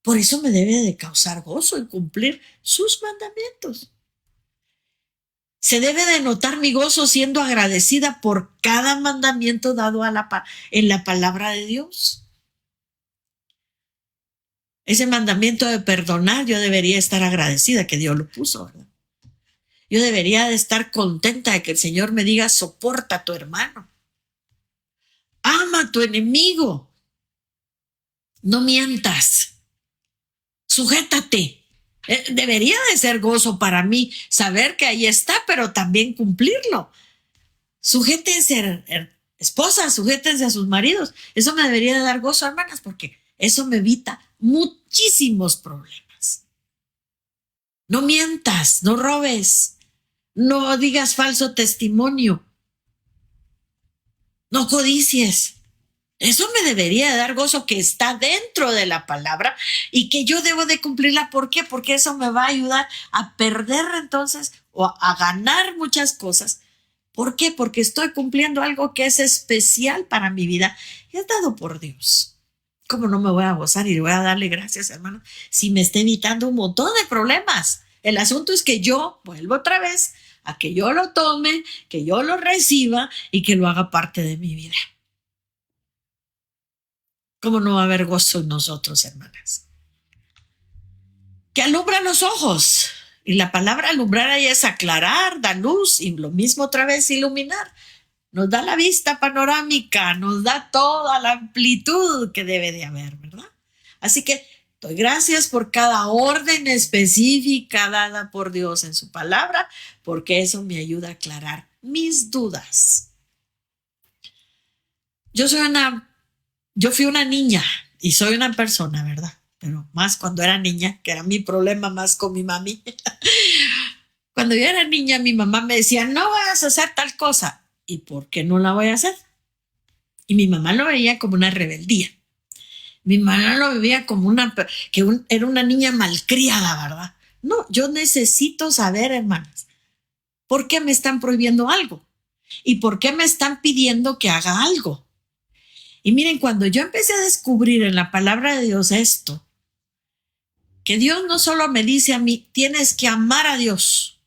Por eso me debe de causar gozo en cumplir sus mandamientos. Se debe de notar mi gozo siendo agradecida por cada mandamiento dado en la palabra de Dios. Ese mandamiento de perdonar, yo debería estar agradecida que Dios lo puso, ¿verdad? Yo debería de estar contenta de que el Señor me diga, soporta a tu hermano. Ama a tu enemigo. No mientas. Sujétate. Debería de ser gozo para mí saber que ahí está, pero también cumplirlo. Sujétense, esposas, sujétense a sus maridos. Eso me debería de dar gozo, hermanas, porque eso me evita muchísimos problemas. No mientas, no robes. No digas falso testimonio. No codicies. Eso me debería dar gozo que está dentro de la palabra y que yo debo de cumplirla. ¿Por qué? Porque eso me va a ayudar a perder entonces o a ganar muchas cosas. ¿Por qué? Porque estoy cumpliendo algo que es especial para mi vida y es dado por Dios. ¿Cómo no me voy a gozar y voy a darle gracias, hermano, si me está evitando un montón de problemas? El asunto es que yo vuelvo otra vez a que yo lo tome, que yo lo reciba y que lo haga parte de mi vida. ¿Cómo no va a haber gozo en nosotros, hermanas? Que alumbra los ojos. Y la palabra alumbrar ahí es aclarar, da luz, y lo mismo otra vez iluminar. Nos da la vista panorámica, nos da toda la amplitud que debe de haber, ¿verdad? Así que doy gracias por cada orden específica dada por Dios en su palabra, porque eso me ayuda a aclarar mis dudas. Yo fui una niña y soy una persona, ¿verdad? Pero más cuando era niña, que era mi problema más con mi mami. Cuando yo era niña, mi mamá me decía, no vas a hacer tal cosa. ¿Y por qué no la voy a hacer? Y mi mamá lo veía como una rebeldía. Mi mamá lo veía como era una niña malcriada, ¿verdad? No, yo necesito saber, hermanas, ¿por qué me están prohibiendo algo? ¿Y por qué me están pidiendo que haga algo? Y miren, cuando yo empecé a descubrir en la palabra de Dios esto, que Dios no solo me dice a mí, tienes que amar a Dios.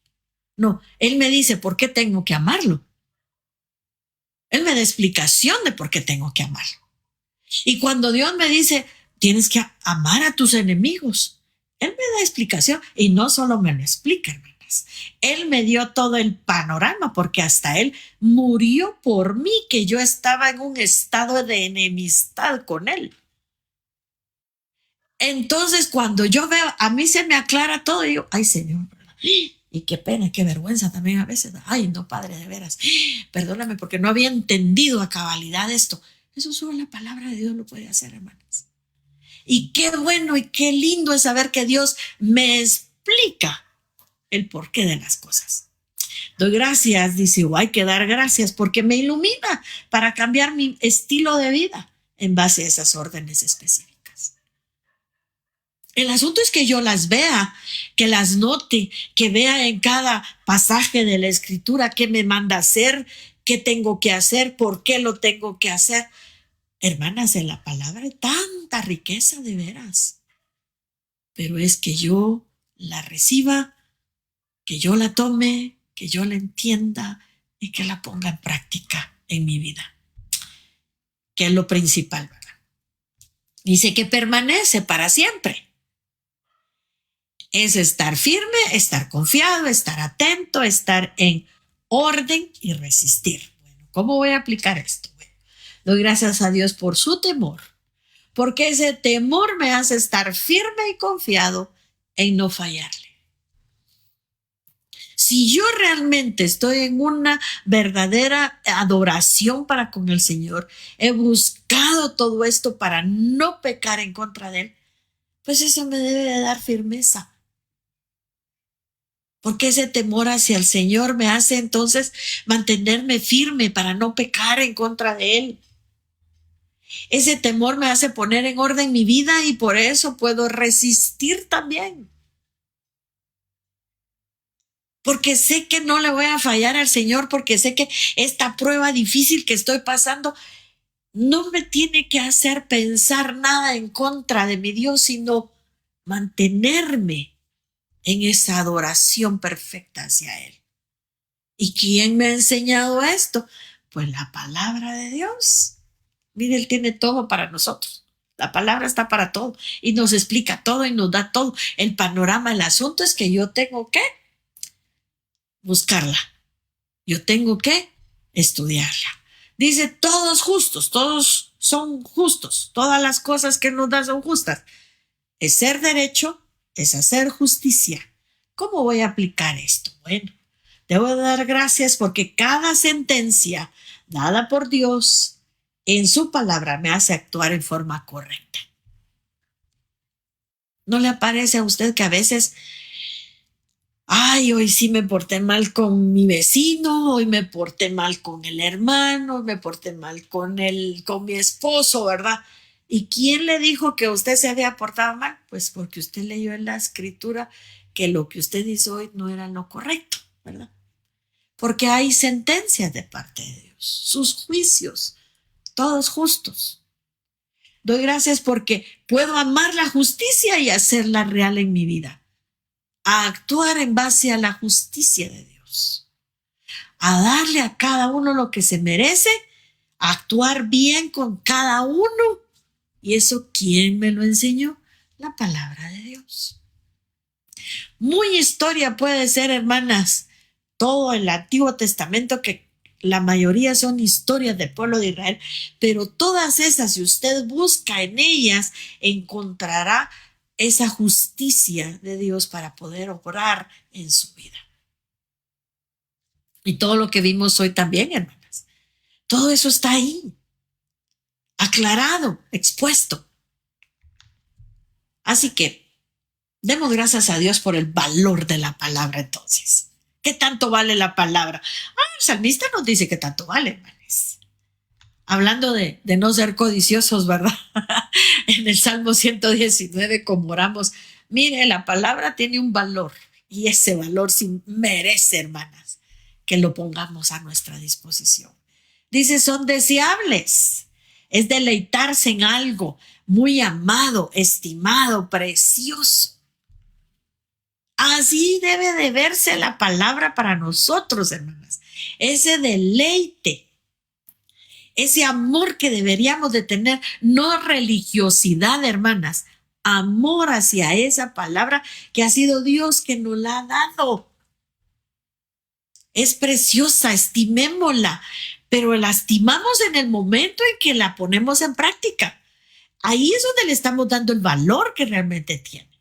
No, Él me dice, ¿por qué tengo que amarlo? Él me da explicación de por qué tengo que amarlo. Y cuando Dios me dice, tienes que amar a tus enemigos, Él me da explicación y no solo me lo explica, hermanas. Él me dio todo el panorama porque hasta Él murió por mí, que yo estaba en un estado de enemistad con Él. Entonces, cuando yo veo, a mí se me aclara todo y digo, ay, Señor, ¿verdad? Y qué pena, qué vergüenza también a veces. Ay, no, Padre, de veras, perdóname porque no había entendido a cabalidad esto. Eso solo la palabra de Dios lo puede hacer, hermanas. Y qué bueno y qué lindo es saber que Dios me explica el porqué de las cosas. Doy gracias, dice, o hay que dar gracias porque me ilumina para cambiar mi estilo de vida en base a esas órdenes específicas. El asunto es que yo las vea, que las note, que vea en cada pasaje de la escritura qué me manda hacer, qué tengo que hacer, por qué lo tengo que hacer. Hermanas, en la palabra hay tanta riqueza de veras, pero es que yo la reciba, que yo la tome, que yo la entienda y que la ponga en práctica en mi vida, que es lo principal, ¿verdad? Dice que permanece para siempre. Es estar firme, estar confiado, estar atento, estar en orden y resistir. Bueno, ¿cómo voy a aplicar esto? Bueno, doy gracias a Dios por su temor, porque ese temor me hace estar firme y confiado en no fallarle. Si yo realmente estoy en una verdadera adoración para con el Señor, he buscado todo esto para no pecar en contra de Él, pues eso me debe de dar firmeza. Porque ese temor hacia el Señor me hace entonces mantenerme firme para no pecar en contra de Él. Ese temor me hace poner en orden mi vida y por eso puedo resistir también. Porque sé que no le voy a fallar al Señor, porque sé que esta prueba difícil que estoy pasando no me tiene que hacer pensar nada en contra de mi Dios, sino mantenerme en esa adoración perfecta hacia Él. ¿Y quién me ha enseñado esto? Pues la palabra de Dios. Mire, Él tiene todo para nosotros. La palabra está para todo y nos explica todo y nos da todo. El panorama, el asunto es que yo tengo que buscarla. Yo tengo que estudiarla. Dice, todos justos, todos son justos. Todas las cosas que nos da son justas. Es ser derecho, es hacer justicia. ¿Cómo voy a aplicar esto? Bueno, debo dar gracias porque cada sentencia dada por Dios en su palabra me hace actuar en forma correcta. ¿No le parece a usted que a veces, ay, hoy sí me porté mal con mi vecino, hoy me porté mal con el hermano, hoy me porté mal con mi esposo, ¿verdad? ¿Y quién le dijo que usted se había portado mal? Pues porque usted leyó en la escritura que lo que usted hizo hoy no era lo correcto, ¿verdad? Porque hay sentencias de parte de Dios, sus juicios, todos justos. Doy gracias porque puedo amar la justicia y hacerla real en mi vida. A actuar en base a la justicia de Dios, a darle a cada uno lo que se merece, a actuar bien con cada uno. ¿Y eso quién me lo enseñó? La palabra de Dios. Muy historia puede ser, hermanas, todo el Antiguo Testamento, que la mayoría son historias del pueblo de Israel, pero todas esas, si usted busca en ellas, encontrará esa justicia de Dios para poder obrar en su vida. Y todo lo que vimos hoy también, hermanas, todo eso está ahí, aclarado, expuesto. Así que demos gracias a Dios por el valor de la palabra entonces. ¿Qué tanto vale la palabra? El salmista nos dice que tanto vale, hermanas. Hablando de no ser codiciosos, ¿verdad? En el Salmo 119, como oramos, mire, la palabra tiene un valor y ese valor sí merece, hermanas, que lo pongamos a nuestra disposición. Dice, son deseables, es deleitarse en algo muy amado, estimado, precioso. Así debe de verse la palabra para nosotros, hermanas. Ese deleite, ese amor que deberíamos de tener, no religiosidad, hermanas, amor hacia esa palabra que ha sido Dios que nos la ha dado. Es preciosa, estimémosla, pero la estimamos en el momento en que la ponemos en práctica. Ahí es donde le estamos dando el valor que realmente tiene.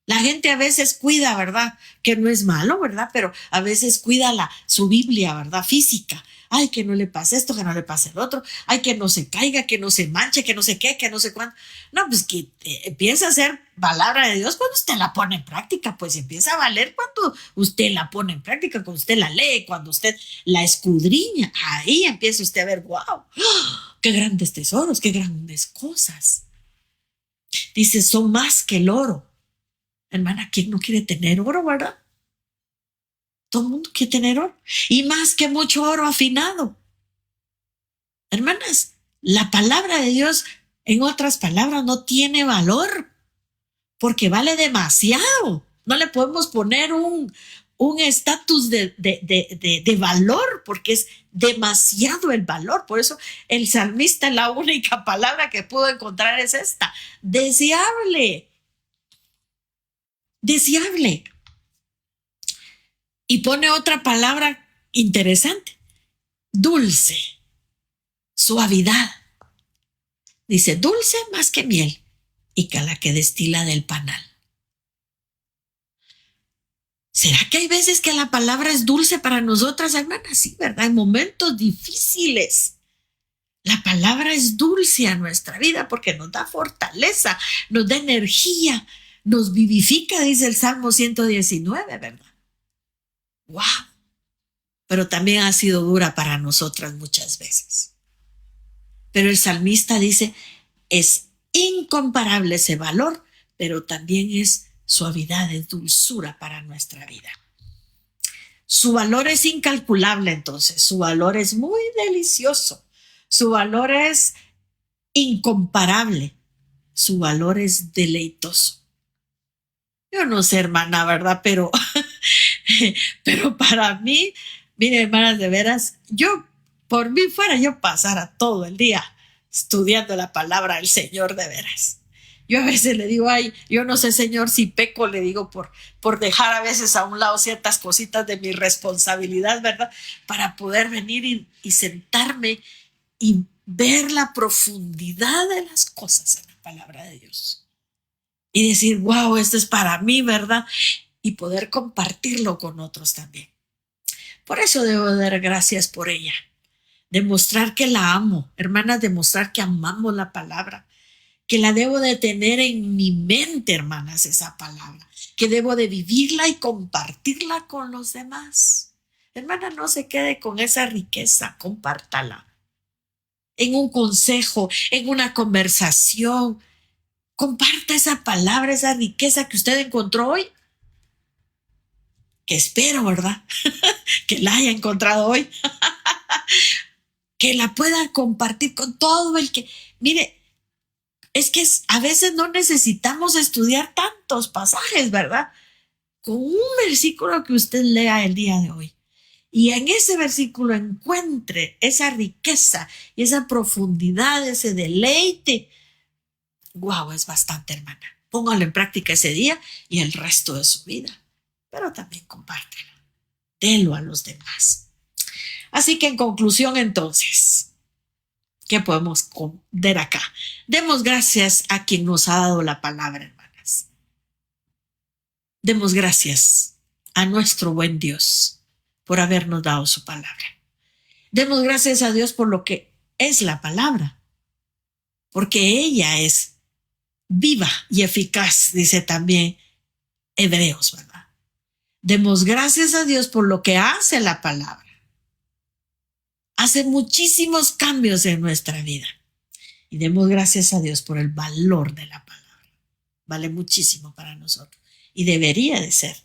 La gente a veces cuida, ¿verdad? Que no es malo, ¿verdad? Pero a veces cuida su Biblia, ¿verdad? Física. Ay, que no le pase esto, que no le pase el otro. Ay, que no se caiga, que no se manche, que no sé qué, que no sé cuándo. No, pues que empieza a ser palabra de Dios cuando usted la pone en práctica. Pues empieza a valer cuando usted la pone en práctica, cuando usted la lee, cuando usted la escudriña. Ahí empieza usted a ver, wow, qué grandes tesoros, qué grandes cosas. Dice, son más que el oro. Hermana, ¿quién no quiere tener oro, verdad? Todo el mundo quiere tener oro. Y más que mucho oro afinado. Hermanas, la palabra de Dios, en otras palabras, no tiene valor porque vale demasiado. No le podemos poner un estatus de valor porque es demasiado el valor. Por eso el salmista, la única palabra que pudo encontrar es esta: deseable. Deseable. Y pone otra palabra interesante: dulce, suavidad. Dice, dulce más que miel y que la que destila del panal. ¿Será que hay veces que la palabra es dulce para nosotras, hermanas? Sí, ¿verdad? En momentos difíciles. La palabra es dulce a nuestra vida porque nos da fortaleza, nos da energía, nos vivifica, dice el Salmo 119, ¿verdad? ¡Wow! Pero también ha sido dura para nosotras muchas veces. Pero el salmista dice, es incomparable ese valor, pero también es suavidad, es dulzura para nuestra vida. Su valor es incalculable, entonces, su valor es muy delicioso, su valor es incomparable, su valor es deleitoso. Yo no sé, hermana, ¿verdad? Pero para mí, mire, hermanas, de veras, por mí fuera, yo pasara todo el día estudiando la palabra del Señor, de veras. Yo a veces le digo, ay, yo no sé, Señor, si peco, le digo, por dejar a veces a un lado ciertas cositas de mi responsabilidad, ¿verdad? Para poder venir y sentarme y ver la profundidad de las cosas en la palabra de Dios. Y decir, wow, esto es para mí, ¿verdad? Y poder compartirlo con otros también. Por eso debo dar gracias por ella. Demostrar que la amo, hermanas, demostrar que amamos la palabra, que la debo de tener en mi mente, hermanas, esa palabra, que debo de vivirla y compartirla con los demás. Hermana, no se quede con esa riqueza, compártala. En un consejo, en una conversación, comparta esa palabra, esa riqueza que usted encontró hoy. Que espero, ¿verdad? Que la haya encontrado hoy. Que la pueda compartir con todo el que... Mire, es que a veces no necesitamos estudiar tantos pasajes, ¿verdad? Con un versículo que usted lea el día de hoy y en ese versículo encuentre esa riqueza y esa profundidad, ese deleite. Wow, es bastante, hermana. Póngalo en práctica ese día y el resto de su vida, pero también compártelo. Délo a los demás. Así que en conclusión, entonces, ¿qué podemos ver acá? Demos gracias a quien nos ha dado la palabra, hermanas. Demos gracias a nuestro buen Dios por habernos dado su palabra. Demos gracias a Dios por lo que es la palabra, porque ella es viva y eficaz, dice también Hebreos, ¿verdad? Demos gracias a Dios por lo que hace la palabra. Hace muchísimos cambios en nuestra vida. Y demos gracias a Dios por el valor de la palabra. Vale muchísimo para nosotros. Y debería de ser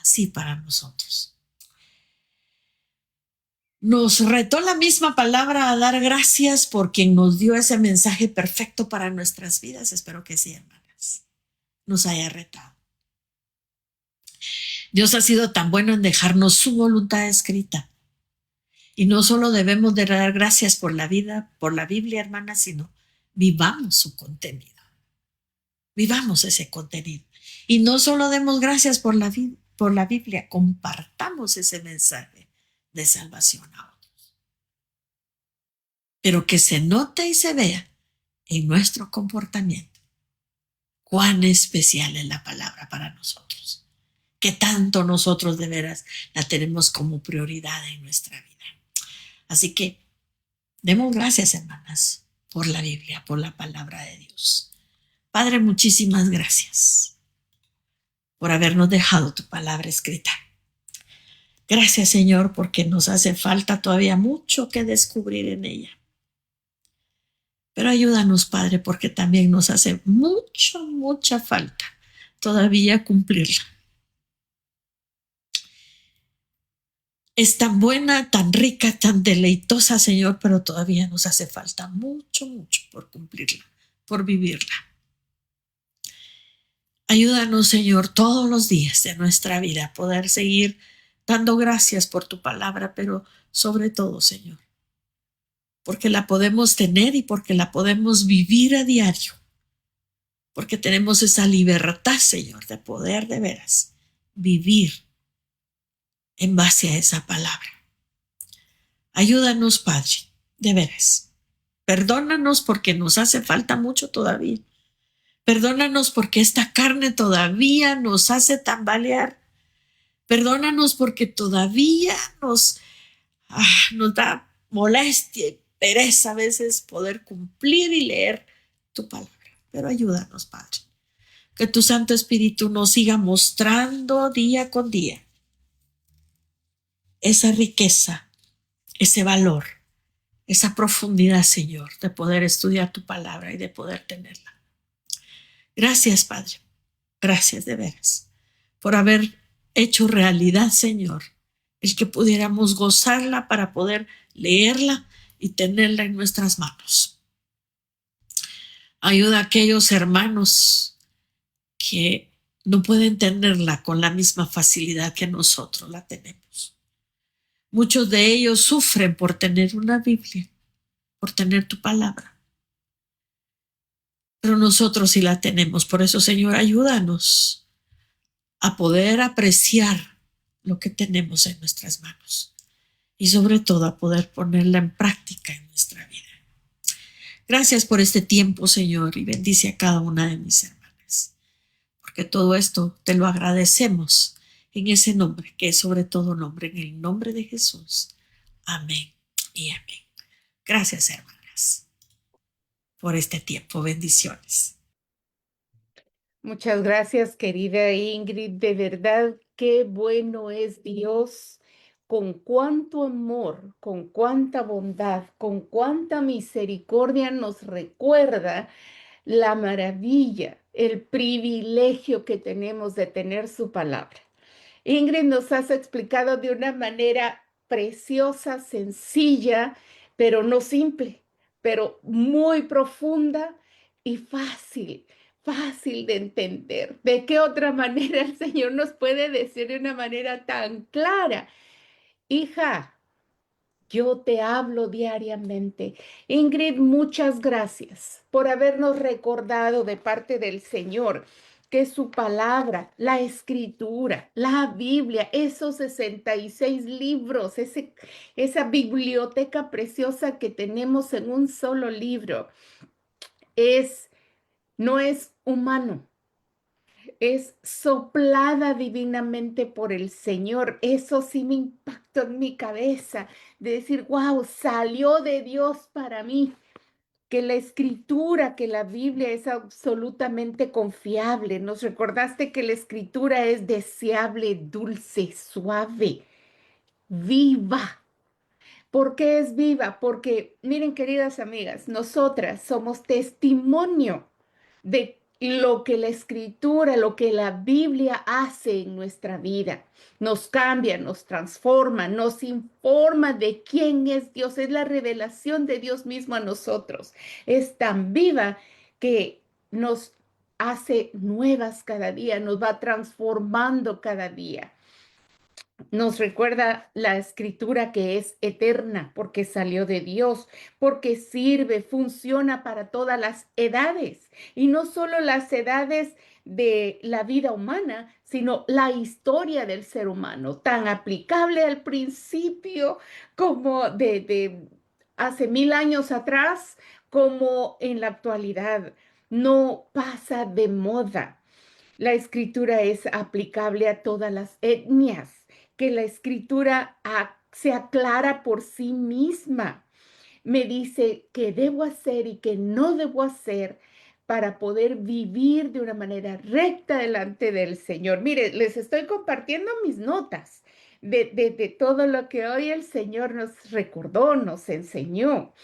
así para nosotros. Nos retó la misma palabra a dar gracias por quien nos dio ese mensaje perfecto para nuestras vidas. Espero que sí, hermanas. Nos haya retado. Dios ha sido tan bueno en dejarnos su voluntad escrita. Y no solo debemos de dar gracias por la vida, por la Biblia, hermanas, sino vivamos su contenido. Vivamos ese contenido. Y no solo demos gracias por la Biblia, compartamos ese mensaje de salvación a otros. Pero que se note y se vea en nuestro comportamiento cuán especial es la palabra para nosotros, que tanto nosotros de veras la tenemos como prioridad en nuestra vida. Así que demos gracias, hermanas, por la Biblia, por la palabra de Dios. Padre, muchísimas gracias por habernos dejado tu palabra escrita. Gracias, Señor, porque nos hace falta todavía mucho que descubrir en ella. Pero ayúdanos, Padre, porque también nos hace mucha falta todavía cumplirla. Es tan buena, tan rica, tan deleitosa, Señor, pero todavía nos hace falta mucho por cumplirla, por vivirla. Ayúdanos, Señor, todos los días de nuestra vida a poder seguir dando gracias por tu palabra, pero sobre todo, Señor, porque la podemos tener y porque la podemos vivir a diario, porque tenemos esa libertad, Señor, de poder de veras vivir en base a esa palabra. Ayúdanos, Padre, de veras. Perdónanos porque nos hace falta mucho todavía. Perdónanos porque esta carne todavía nos hace tambalear. Perdónanos porque todavía nos da molestia y pereza a veces poder cumplir y leer tu palabra. Pero ayúdanos, Padre. Que tu Santo Espíritu nos siga mostrando día con día esa riqueza, ese valor, esa profundidad, Señor, de poder estudiar tu palabra y de poder tenerla. Gracias, Padre. Gracias de veras por haber hecho realidad, Señor, el que pudiéramos gozarla para poder leerla y tenerla en nuestras manos. Ayuda a aquellos hermanos que no pueden tenerla con la misma facilidad que nosotros la tenemos. Muchos de ellos sufren por tener una Biblia, por tener tu palabra. Pero nosotros sí la tenemos. Por eso, Señor, ayúdanos a poder apreciar lo que tenemos en nuestras manos y sobre todo a poder ponerla en práctica en nuestra vida. Gracias por este tiempo, Señor, y bendice a cada una de mis hermanas, porque todo esto te lo agradecemos en ese nombre, que es sobre todo nombre, en el nombre de Jesús. Amén y amén. Gracias, hermanas, por este tiempo. Bendiciones. Muchas gracias, querida Ingrid. De verdad, qué bueno es Dios. Con cuánto amor, con cuánta bondad, con cuánta misericordia nos recuerda la maravilla, el privilegio que tenemos de tener su palabra. Ingrid nos has explicado de una manera preciosa, sencilla, pero no simple, pero muy profunda y fácil de entender. ¿De qué otra manera el Señor nos puede decir de una manera tan clara? Hija, yo te hablo diariamente. Ingrid, muchas gracias por habernos recordado de parte del Señor que su palabra, la escritura, la Biblia, esos 66 libros, esa biblioteca preciosa que tenemos en un solo libro, no es humano, es soplada divinamente por el Señor. Eso sí me impactó en mi cabeza, de decir, wow, salió de Dios para mí. Que la escritura, que la Biblia es absolutamente confiable. Nos recordaste que la escritura es deseable, dulce, suave, viva. ¿Por qué es viva? Porque, miren, queridas amigas, nosotras somos testimonio de lo que la escritura, lo que la Biblia hace en nuestra vida. Nos cambia, nos transforma, nos informa de quién es Dios. Es la revelación de Dios mismo a nosotros. Es tan viva que nos hace nuevas cada día, nos va transformando cada día. Nos recuerda la escritura que es eterna porque salió de Dios, porque sirve, funciona para todas las edades y no solo las edades de la vida humana, sino la historia del ser humano, tan aplicable al principio como de hace 1000 años atrás, como en la actualidad. no pasa de moda. La escritura es aplicable a todas las etnias, que la escritura se aclara por sí misma. Me dice qué debo hacer y qué no debo hacer para poder vivir de una manera recta delante del Señor. Mire, les estoy compartiendo mis notas de todo lo que hoy el Señor nos recordó, nos enseñó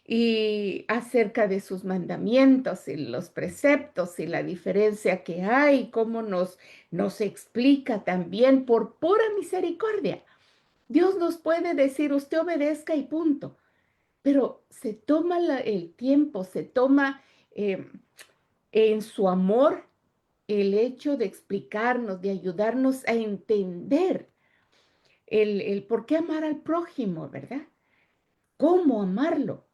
y acerca de sus mandamientos y los preceptos y la diferencia que hay, cómo nos explica también por pura misericordia. Dios nos puede decir, usted obedezca y punto, pero se toma el tiempo, se toma eh, en su amor el hecho de explicarnos, de ayudarnos a entender el por qué amar al prójimo, ¿verdad? ¿Cómo amarlo?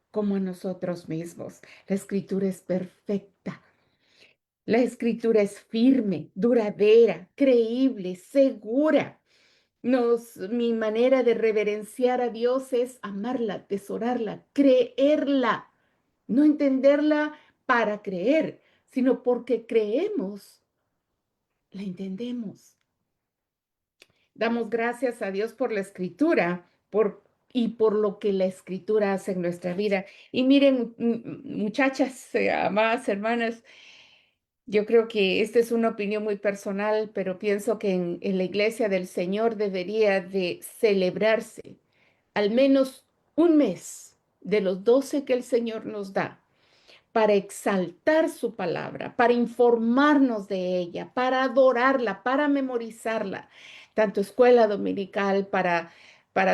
Como a nosotros mismos. La escritura es perfecta. La escritura es firme, duradera, creíble, segura. Mi manera de reverenciar a Dios es amarla, atesorarla, creerla, no entenderla para creer, sino porque creemos, la entendemos. Damos gracias a Dios por la escritura, y por lo que la escritura hace en nuestra vida. Y miren, muchachas, amadas hermanas, yo creo que esta es una opinión muy personal, pero pienso que en la iglesia del Señor debería de celebrarse al menos un mes de los 12 que el Señor nos da para exaltar su palabra, para informarnos de ella, para adorarla, para memorizarla, tanto escuela dominical para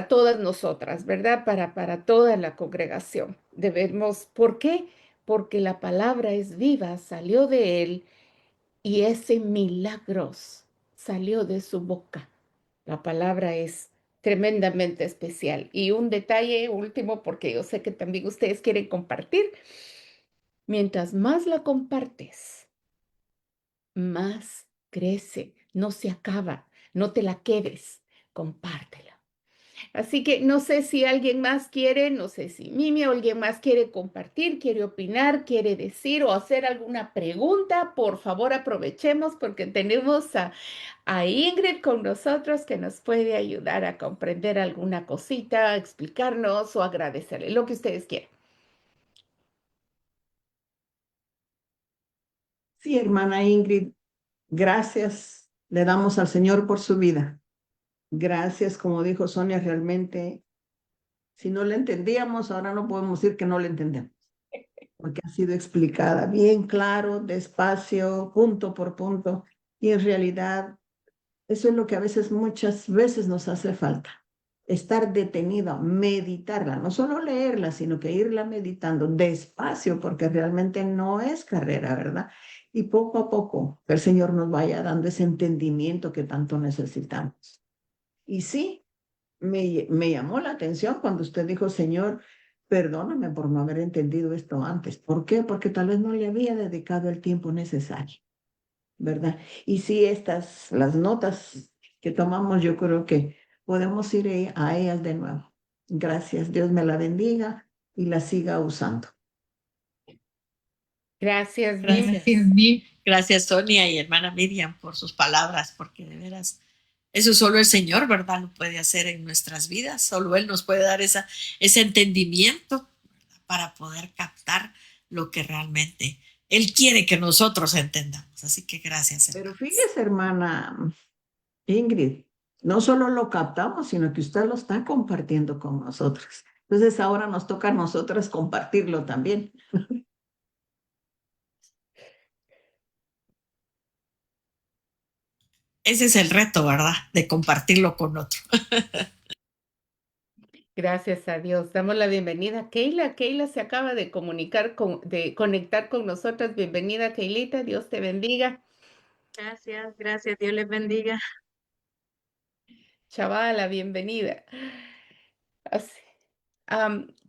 todas nosotras, ¿verdad? Para toda la congregación. Debemos, ¿por qué? Porque la palabra es viva, salió de él y ese milagros salió de su boca. La palabra es tremendamente especial. Y un detalle último, porque yo sé que también ustedes quieren compartir. Mientras más la compartes, más crece, no se acaba, no te la quedes, compártela. Así que no sé si alguien más quiere, no sé si Mimi o alguien más quiere compartir, quiere opinar, quiere decir o hacer alguna pregunta. Por favor, aprovechemos porque tenemos a Ingrid con nosotros que nos puede ayudar a comprender alguna cosita, explicarnos o agradecerle, lo que ustedes quieran. Sí, hermana Ingrid, gracias le damos al Señor por su vida. Gracias, como dijo Sonia, realmente, si no la entendíamos, ahora no podemos decir que no la entendemos, porque ha sido explicada bien claro, despacio, punto por punto, y en realidad eso es lo que a veces, muchas veces nos hace falta, estar detenido, meditarla, no solo leerla, sino que irla meditando despacio, porque realmente no es carrera, ¿verdad? Y poco a poco el Señor nos vaya dando ese entendimiento que tanto necesitamos. Y sí, me llamó la atención cuando usted dijo, Señor, perdóname por no haber entendido esto antes. ¿Por qué? Porque tal vez no le había dedicado el tiempo necesario, ¿verdad? Y sí, las notas que tomamos, yo creo que podemos ir a ellas de nuevo. Gracias, Dios me la bendiga y la siga usando. Gracias, Mimi. Gracias, gracias Sonia y hermana Miriam por sus palabras, porque de veras, eso solo el Señor, ¿verdad? Lo puede hacer en nuestras vidas, solo Él nos puede dar ese entendimiento, ¿verdad? Para poder captar lo que realmente Él quiere que nosotros entendamos. Así que gracias, Pero hermanas. fíjese, hermana Ingrid, no solo lo captamos, sino que usted lo está compartiendo con nosotros. Entonces ahora nos toca a nosotras compartirlo también. Ese es el reto, ¿verdad? De compartirlo con otro. Gracias a Dios. Damos la bienvenida a Keila. Keila se acaba de de conectar con nosotras. Bienvenida, Keilita. Dios te bendiga. Gracias, gracias, Dios les bendiga. Chavala, bienvenida. Así.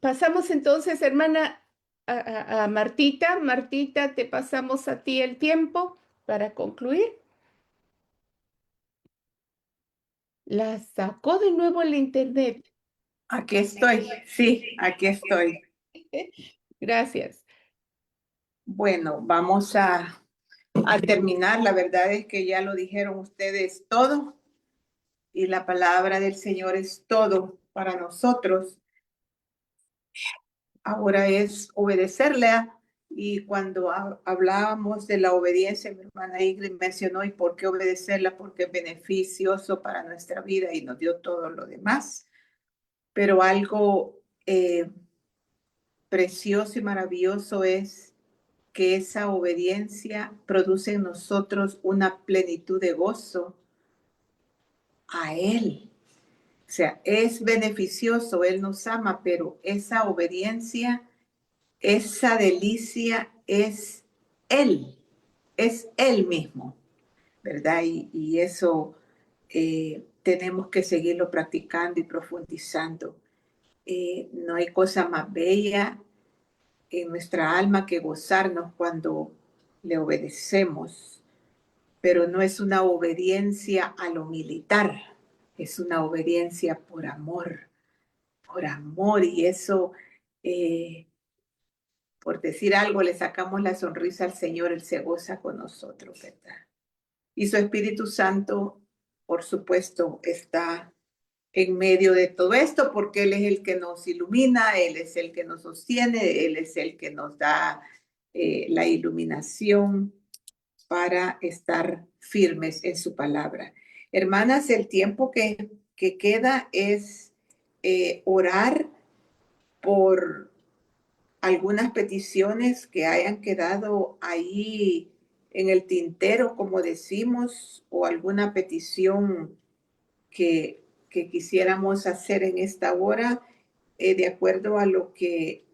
Pasamos entonces, hermana, a Martita. Martita, te pasamos a ti el tiempo para concluir. La sacó de nuevo el internet. Aquí estoy, sí, aquí estoy. Gracias. Bueno, vamos a terminar. La verdad es que ya lo dijeron ustedes todo y la palabra del Señor es todo para nosotros. Ahora es obedecerle y cuando hablábamos de la obediencia, mi hermana Ingrid mencionó y por qué obedecerla, porque es beneficioso para nuestra vida y nos dio todo lo demás. Pero algo precioso y maravilloso es que esa obediencia produce en nosotros una plenitud de gozo a Él. O sea, es beneficioso, Él nos ama, pero esa obediencia, esa delicia es Él mismo, ¿verdad? Y eso tenemos que seguirlo practicando y profundizando. No hay cosa más bella en nuestra alma que gozarnos cuando le obedecemos, pero no es una obediencia a lo militar, es una obediencia por amor, y eso, por decir algo, le sacamos la sonrisa al Señor, Él se goza con nosotros, ¿verdad? Y su Espíritu Santo, por supuesto, está en medio de todo esto, porque Él es el que nos ilumina, Él es el que nos sostiene, Él es el que nos da la iluminación para estar firmes en su palabra. Hermanas, el tiempo que queda es orar por algunas peticiones que hayan quedado ahí en el tintero, como decimos, o alguna petición que quisiéramos hacer en esta hora, de acuerdo a lo que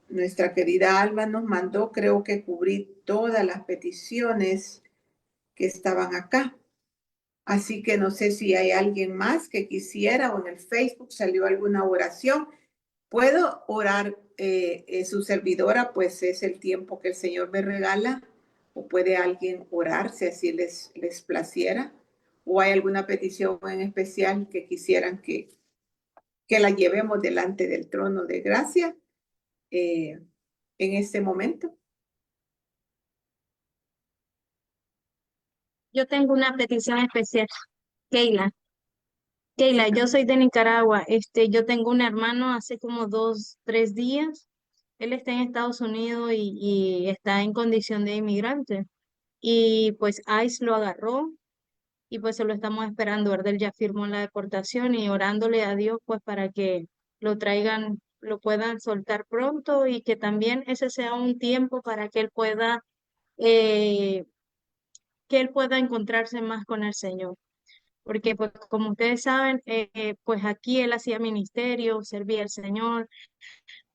nuestra querida Alma nos mandó. Creo que cubrí todas las peticiones que estaban acá. Así que no sé si hay alguien más que quisiera, o en el Facebook salió alguna oración. Puedo orar, su servidora, pues es el tiempo que el Señor me regala, o puede alguien orar si así les placiera, o hay alguna petición en especial que quisieran que la llevemos delante del trono de gracia en este momento. Yo tengo una petición especial. Keila. Keila, yo soy de Nicaragua. Yo tengo un hermano hace como 2, 3 días. Él está en Estados Unidos y está en condición de inmigrante. Y pues ICE lo agarró y pues se lo estamos esperando, ¿verdad? Él ya firmó la deportación y orándole a Dios pues para que lo traigan, lo puedan soltar pronto y que también ese sea un tiempo para eh, que él pueda encontrarse más con el Señor. Porque pues como ustedes saben, pues aquí él hacía ministerio, servía al Señor,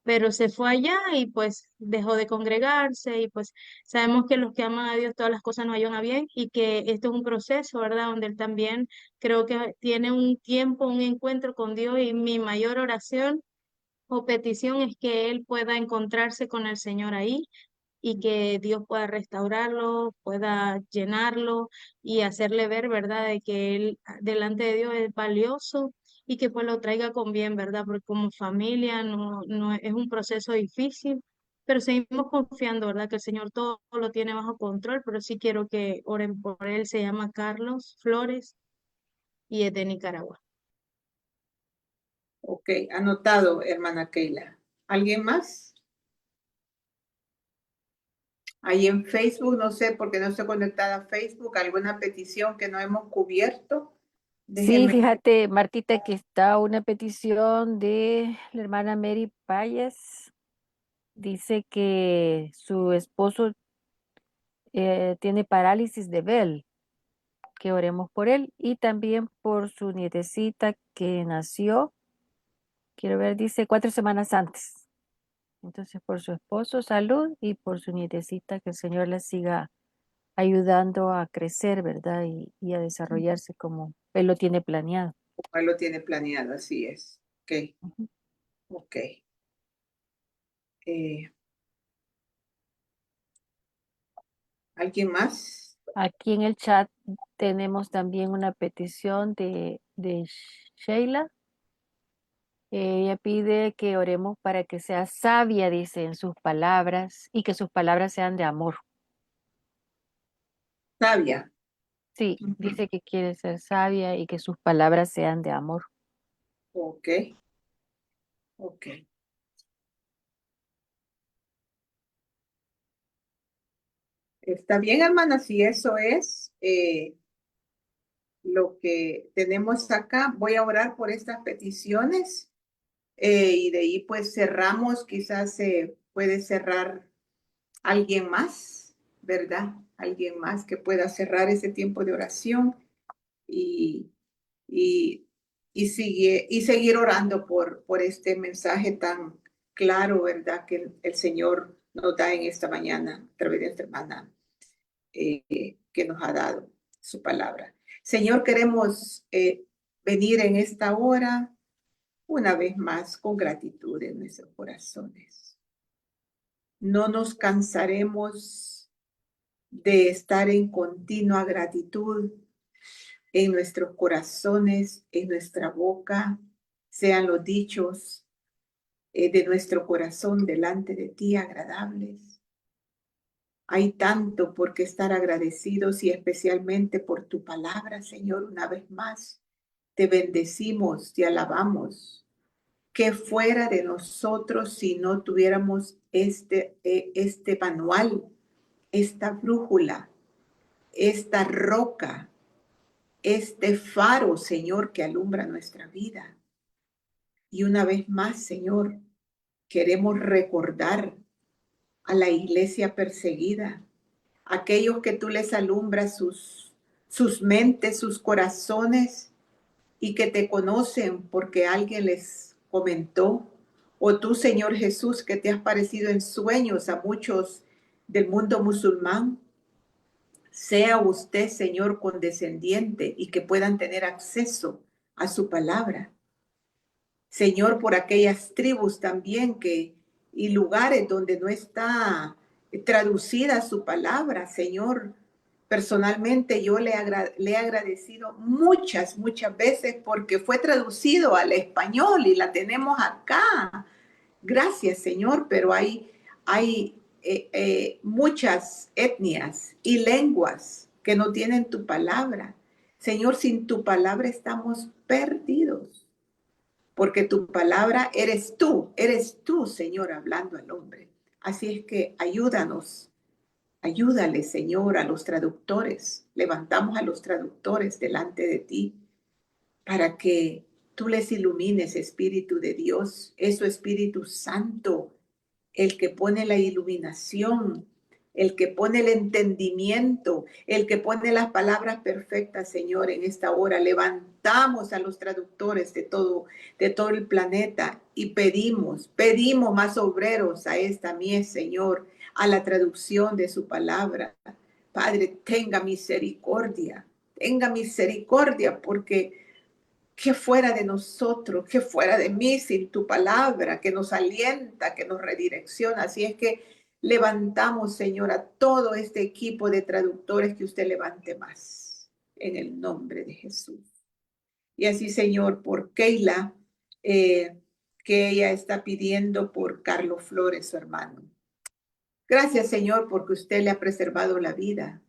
pero se fue allá y pues dejó de congregarse y pues sabemos que los que aman a Dios todas las cosas nos ayudan a bien y que esto es un proceso, ¿verdad? Donde él también creo que tiene un tiempo, un encuentro con Dios y mi mayor oración o petición es que él pueda encontrarse con el Señor ahí y que Dios pueda restaurarlo, pueda llenarlo y hacerle ver, ¿verdad?, de que él delante de Dios es valioso y que pues lo traiga con bien, ¿verdad? Porque como familia no es un proceso difícil, pero seguimos confiando, ¿verdad? Que el Señor todo lo tiene bajo control, pero sí quiero que oren por él. Se llama Carlos Flores y es de Nicaragua. Ok, anotado, hermana Keila. ¿Alguien más? Ahí en Facebook, no sé, porque no estoy conectada a Facebook, alguna petición que no hemos cubierto. Sí, Déjenme. fíjate, Martita, que está una petición de la hermana Mary Payes. Dice que su esposo tiene parálisis de Bell, que oremos por él y también por su nietecita que nació, quiero ver, dice 4 semanas antes. Entonces, por su esposo, salud, y por su nietecita, que el Señor la siga ayudando a crecer, ¿verdad? Y a desarrollarse como Él lo tiene planeado. Él lo tiene planeado, así es. Ok, Ujú. ok. Eh, ¿Alguien más? Aquí en el chat tenemos también una petición de Sheila. Ella pide que oremos para que sea sabia, dice, en sus palabras y que sus palabras sean de amor. Sabia. Sí, Ujú. dice que quiere ser sabia y que sus palabras sean de amor. Ok, ok. Está bien, hermana, si eso es lo que tenemos acá, voy a orar por estas peticiones y de ahí pues cerramos, quizás se puede cerrar alguien más, ¿verdad? Alguien más que pueda cerrar ese tiempo de oración y, y, y seguir orando por este mensaje tan claro, ¿verdad? Que el Señor nos da en esta mañana a través de esta hermana que nos ha dado su palabra. Señor, queremos venir en esta hora una vez más con gratitud en nuestros corazones. No nos cansaremos de estar en continua gratitud en nuestros corazones, en nuestra boca, sean los dichos de nuestro corazón delante de ti agradables. Hay tanto por qué estar agradecidos y especialmente por tu palabra, Señor, una vez más. Te bendecimos, te alabamos. Que fuera de nosotros si no tuviéramos este manual, esta brújula, esta roca, este faro, Señor, que alumbra nuestra vida. Y una vez más, Señor, queremos recordar a la iglesia perseguida, aquellos que tú les alumbras sus mentes, sus corazones y que te conocen porque alguien les comentó, o tú, Señor Jesús, que te has parecido en sueños a muchos del mundo musulmán. Sea usted, Señor, condescendiente y que puedan tener acceso a su palabra. Señor, por aquellas tribus también y lugares donde no está traducida su palabra, Señor. Personalmente yo le he agradecido muchas veces porque fue traducido al español y la tenemos acá. Gracias, Señor, pero hay muchas etnias y lenguas que no tienen tu palabra. Señor, sin tu palabra estamos perdidos porque tu palabra eres tú, Señor, hablando al hombre. Así es que ayúdanos, ayúdale, Señor, a los traductores. Levantamos a los traductores delante de ti para que tú les ilumines, Espíritu de Dios, es tu Espíritu Santo, el que pone la iluminación, el que pone el entendimiento, el que pone las palabras perfectas, Señor, en esta hora. Levantamos a los traductores de todo el planeta y pedimos más obreros a esta mies, Señor, a la traducción de su palabra. Padre, tenga misericordia, porque que fuera de nosotros, que fuera de mí sin tu palabra, que nos alienta, que nos redirecciona. Así es que levantamos, Señor, a todo este equipo de traductores que usted levante más, en el nombre de Jesús. Y así, Señor, por Keila, que ella está pidiendo por Carlos Flores, su hermano. Gracias, Señor, porque usted le ha preservado la vida.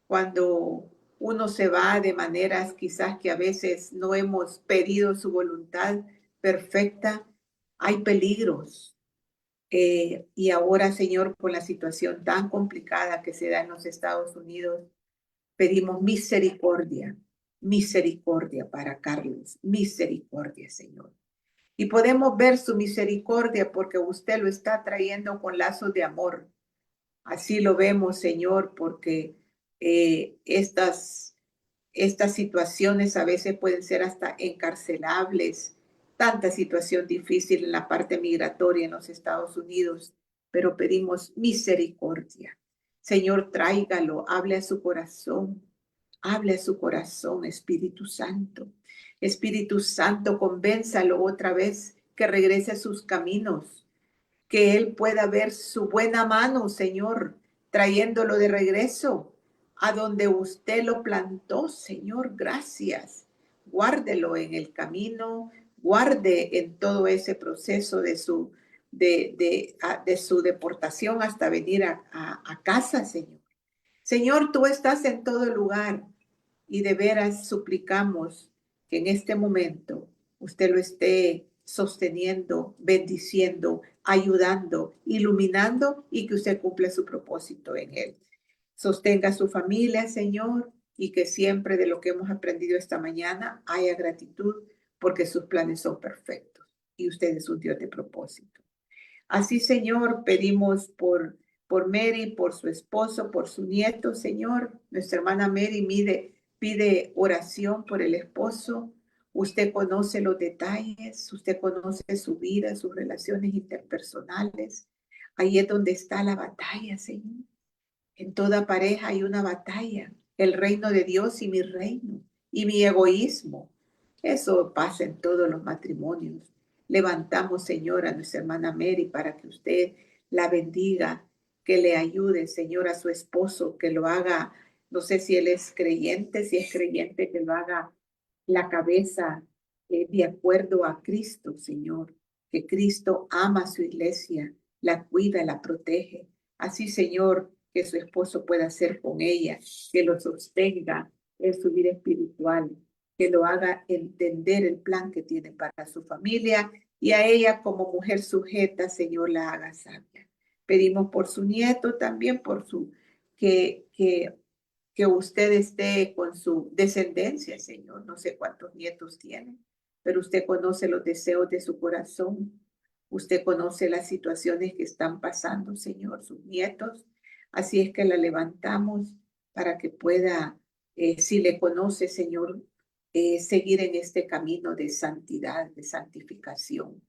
Cuando uno se va de maneras quizás que a veces no hemos pedido su voluntad perfecta, hay peligros. Y ahora, Señor, con la situación tan complicada que se da en los Estados Unidos, pedimos misericordia, misericordia para Carlos, misericordia, Señor. Y podemos ver su misericordia porque usted lo está trayendo con lazos de amor. Así lo vemos, Señor, porque estas situaciones a veces pueden ser hasta encarcelables, tanta situación difícil en la parte migratoria en los Estados Unidos, pero pedimos misericordia. Señor, tráigalo, hable a su corazón, Espíritu Santo. Espíritu Santo, convénzalo otra vez que regrese a sus caminos, que él pueda ver su buena mano, Señor, trayéndolo de regreso a donde usted lo plantó, Señor. Gracias. Guárdelo en el camino, guarde en todo ese proceso de su deportación hasta venir a casa, Señor. Señor, tú estás en todo lugar y de veras suplicamos que en este momento usted lo esté sosteniendo, bendiciendo, ayudando, iluminando y que usted cumpla su propósito en él. Sostenga a su familia, Señor, y que siempre de lo que hemos aprendido esta mañana haya gratitud porque sus planes son perfectos y usted es un Dios de propósito. Así, Señor, pedimos por Mary, por su esposo, por su nieto, Señor. Nuestra hermana Mary pide oración por el esposo. Usted conoce los detalles, usted conoce su vida, sus relaciones interpersonales. Ahí es donde está la batalla, Señor. En toda pareja hay una batalla, el reino de Dios y mi reino, y mi egoísmo. Eso pasa en todos los matrimonios. Levantamos, Señor, a nuestra hermana Mary para que usted la bendiga, que le ayude, Señor, a su esposo, que lo haga, no sé si él es creyente, si es creyente, que lo haga la cabeza de acuerdo a Cristo, Señor, que Cristo ama a su iglesia, la cuida, la protege. Así, Señor, que su esposo pueda hacer con ella, que lo sostenga en su vida espiritual, que lo haga entender el plan que tiene para su familia y a ella como mujer sujeta, Señor, la haga sabia. Pedimos por su nieto también, que usted esté con su descendencia, Señor. No sé cuántos nietos tiene, pero usted conoce los deseos de su corazón. Usted conoce las situaciones que están pasando, Señor, sus nietos. Así es que la levantamos para que pueda, si le conoce, Señor, seguir en este camino de santidad, de santificación,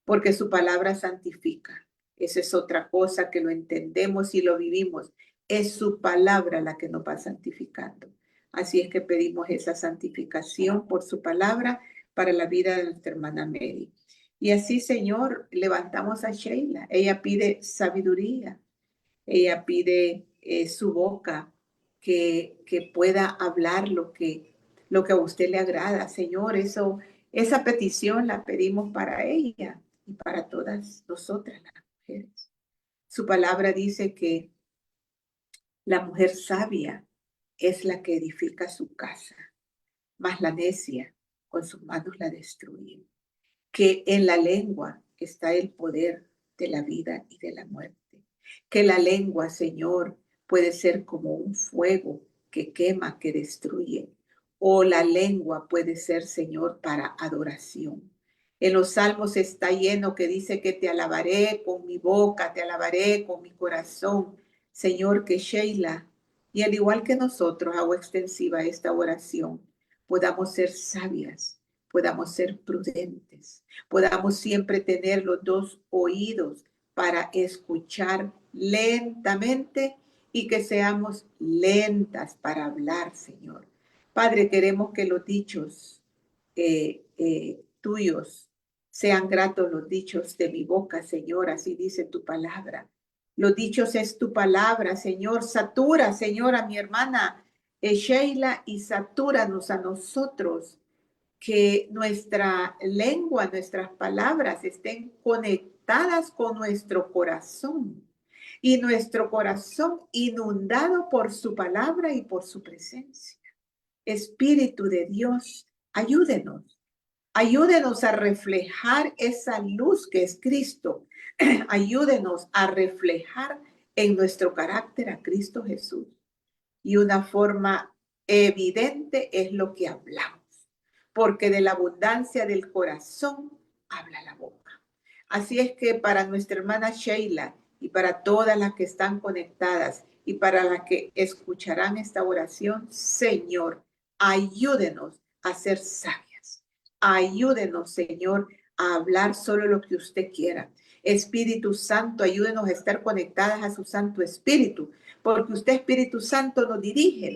porque su palabra santifica. Esa es otra cosa que lo entendemos y lo vivimos. Es su palabra la que nos va santificando. Así es que pedimos esa santificación por su palabra para la vida de nuestra hermana Mary. Y así, Señor, levantamos a Sheila. Ella pide sabiduría. Ella pide su boca que pueda hablar lo que a usted le agrada. Señor, esa petición la pedimos para ella y para todas nosotras, las mujeres. Su palabra dice que la mujer sabia es la que edifica su casa, mas la necia con sus manos la destruye. Que en la lengua está el poder de la vida y de la muerte. Que la lengua, Señor, puede ser como un fuego que quema, que destruye. O la lengua puede ser, Señor, para adoración. En los salmos está lleno que dice que te alabaré con mi boca, te alabaré con mi corazón. Señor, que Sheila, y al igual que nosotros, hago extensiva esta oración, podamos ser sabias, podamos ser prudentes, podamos siempre tener los dos oídos para escuchar lentamente y que seamos lentas para hablar, Señor. Padre, queremos que los dichos tuyos sean gratos los dichos de mi boca, Señor, así dice tu palabra. Los dichos es tu palabra, Señor. Satura, Señor, a mi hermana Sheila y satúranos a nosotros, que nuestra lengua, nuestras palabras estén conectadas con nuestro corazón y nuestro corazón inundado por su palabra y por su presencia. Espíritu de Dios, ayúdenos. Ayúdenos a reflejar esa luz que es Cristo. Ayúdenos a reflejar en nuestro carácter a Cristo Jesús. Y una forma evidente es lo que hablamos, porque de la abundancia del corazón habla la boca. Así es que para nuestra hermana Sheila y para todas las que están conectadas y para las que escucharán esta oración, Señor, ayúdenos a ser sabias. Ayúdenos, Señor, a hablar solo lo que usted quiera. Espíritu Santo, ayúdenos a estar conectadas a su Santo Espíritu, porque usted, Espíritu Santo, nos dirige.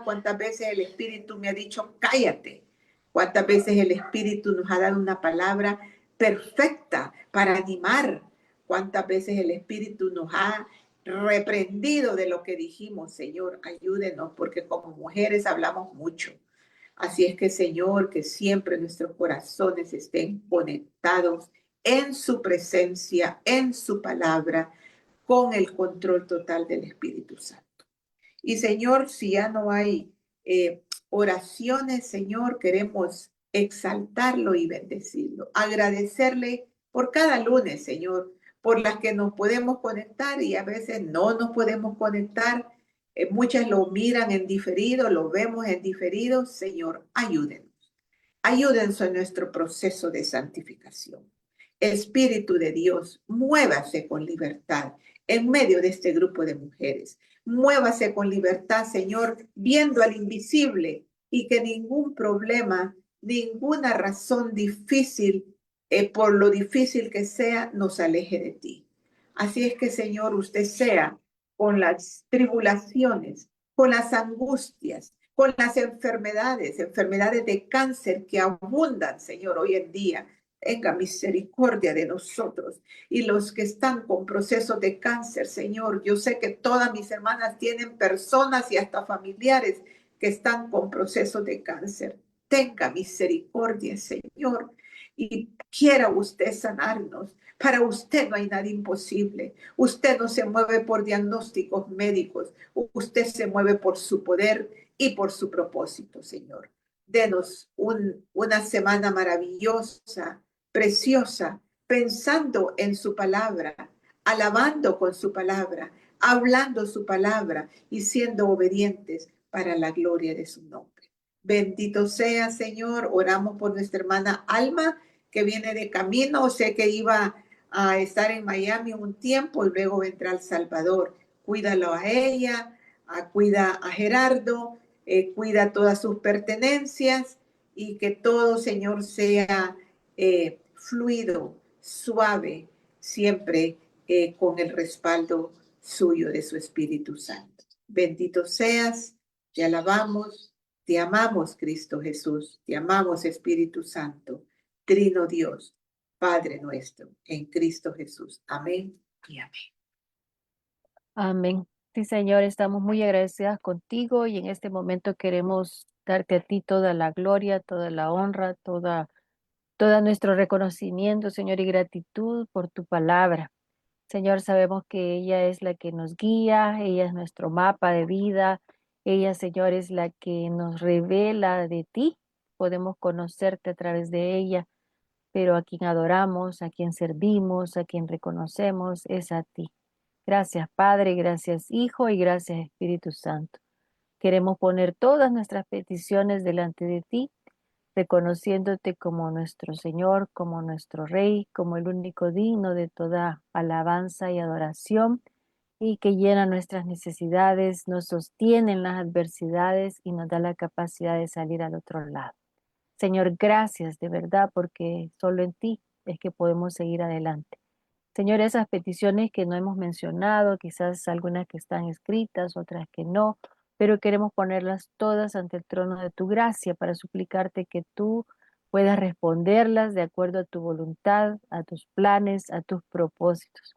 Cuántas veces el Espíritu me ha dicho, cállate. Cuántas veces el Espíritu nos ha dado una palabra perfecta para animar. Cuántas veces el Espíritu nos ha reprendido de lo que dijimos. Señor, ayúdenos, porque como mujeres hablamos mucho. Así es que, Señor, que siempre nuestros corazones estén conectados en su presencia, en su palabra, con el control total del Espíritu Santo. Y Señor, si ya no hay oraciones, Señor, queremos exaltarlo y bendecirlo, agradecerle por cada lunes, Señor, por las que nos podemos conectar y a veces no nos podemos conectar. Muchas lo miran en diferido, lo vemos en diferido. Señor, ayúdenos. Ayúdenos en nuestro proceso de santificación. Espíritu de Dios, muévase con libertad en medio de este grupo de mujeres. Muévase con libertad, Señor, viendo al invisible y que ningún problema, ninguna razón difícil, por lo difícil que sea, nos aleje de ti. Así es que, Señor, usted sea con las tribulaciones, con las angustias, con las enfermedades, enfermedades de cáncer que abundan, Señor, hoy en día. Tenga misericordia de nosotros. Y los que están con procesos de cáncer, Señor, yo sé que todas mis hermanas tienen personas y hasta familiares que están con procesos de cáncer. Tenga misericordia, Señor, y quiera usted sanarnos. Para usted no hay nada imposible. Usted no se mueve por diagnósticos médicos. Usted se mueve por su poder y por su propósito, Señor. Denos una semana maravillosa, preciosa, pensando en su palabra, alabando con su palabra, hablando su palabra y siendo obedientes para la gloria de su nombre. Bendito sea, Señor. Oramos por nuestra hermana Alma, que viene de camino. Sé que iba a estar en Miami un tiempo y luego vendrá a El Salvador. Cuídalo a ella, cuida a Gerardo, cuida todas sus pertenencias y que todo, Señor, sea fluido, suave, siempre con el respaldo suyo de su Espíritu Santo. Bendito seas, te alabamos, te amamos, Cristo Jesús, te amamos, Espíritu Santo, Trino Dios, Padre nuestro, en Cristo Jesús. Amén y amén. Amén. Sí, Señor, estamos muy agradecidas contigo y en este momento queremos darte a ti toda la gloria, toda la honra, toda nuestro reconocimiento, Señor, y gratitud por tu palabra. Señor, sabemos que ella es la que nos guía, ella es nuestro mapa de vida, ella, Señor, es la que nos revela de ti. Podemos conocerte a través de ella, pero a quien adoramos, a quien servimos, a quien reconocemos es a ti. Gracias, Padre, gracias, Hijo, y gracias, Espíritu Santo. Queremos poner todas nuestras peticiones delante de ti, reconociéndote como nuestro Señor, como nuestro Rey, como el único digno de toda alabanza y adoración, y que llena nuestras necesidades, nos sostiene en las adversidades y nos da la capacidad de salir al otro lado. Señor, gracias de verdad, porque solo en ti es que podemos seguir adelante. Señor, esas peticiones que no hemos mencionado, quizás algunas que están escritas, otras que no, pero queremos ponerlas todas ante el trono de tu gracia para suplicarte que tú puedas responderlas de acuerdo a tu voluntad, a tus planes, a tus propósitos.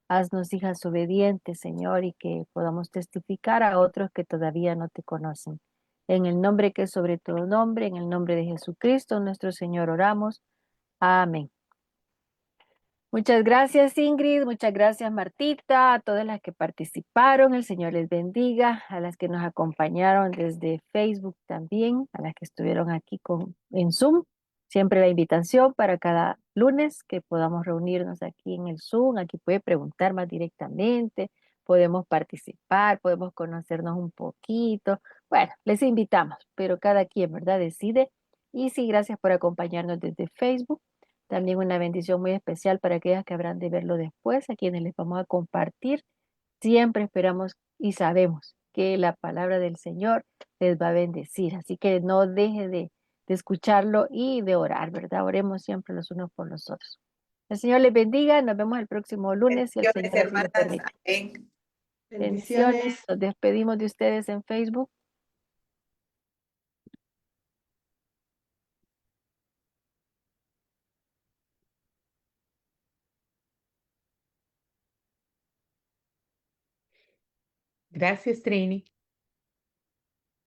Haznos hijas obedientes, Señor, y que podamos testificar a otros que todavía no te conocen. En el nombre que es sobre todo nombre, en el nombre de Jesucristo, nuestro Señor, oramos. Amén. Muchas gracias, Ingrid. Muchas gracias, Martita. A todas las que participaron, el Señor les bendiga. A las que nos acompañaron desde Facebook también, a las que estuvieron aquí en Zoom. Siempre la invitación para cada lunes que podamos reunirnos aquí en el Zoom. Aquí puede preguntar más directamente, podemos participar, podemos conocernos un poquito. Bueno, les invitamos, pero cada quien, ¿verdad? Decide. Y sí, gracias por acompañarnos desde Facebook. También una bendición muy especial para aquellas que habrán de verlo después, a quienes les vamos a compartir. Siempre esperamos y sabemos que la palabra del Señor les va a bendecir. Así que no deje de escucharlo y de orar, ¿verdad? Oremos siempre los unos por los otros. El Señor les bendiga. Nos vemos el próximo lunes si el Bendiciones, Señor así lo hermanas. permite. Amén. Bendiciones. Bendiciones. Nos despedimos de ustedes en Facebook. Gracias, Trini.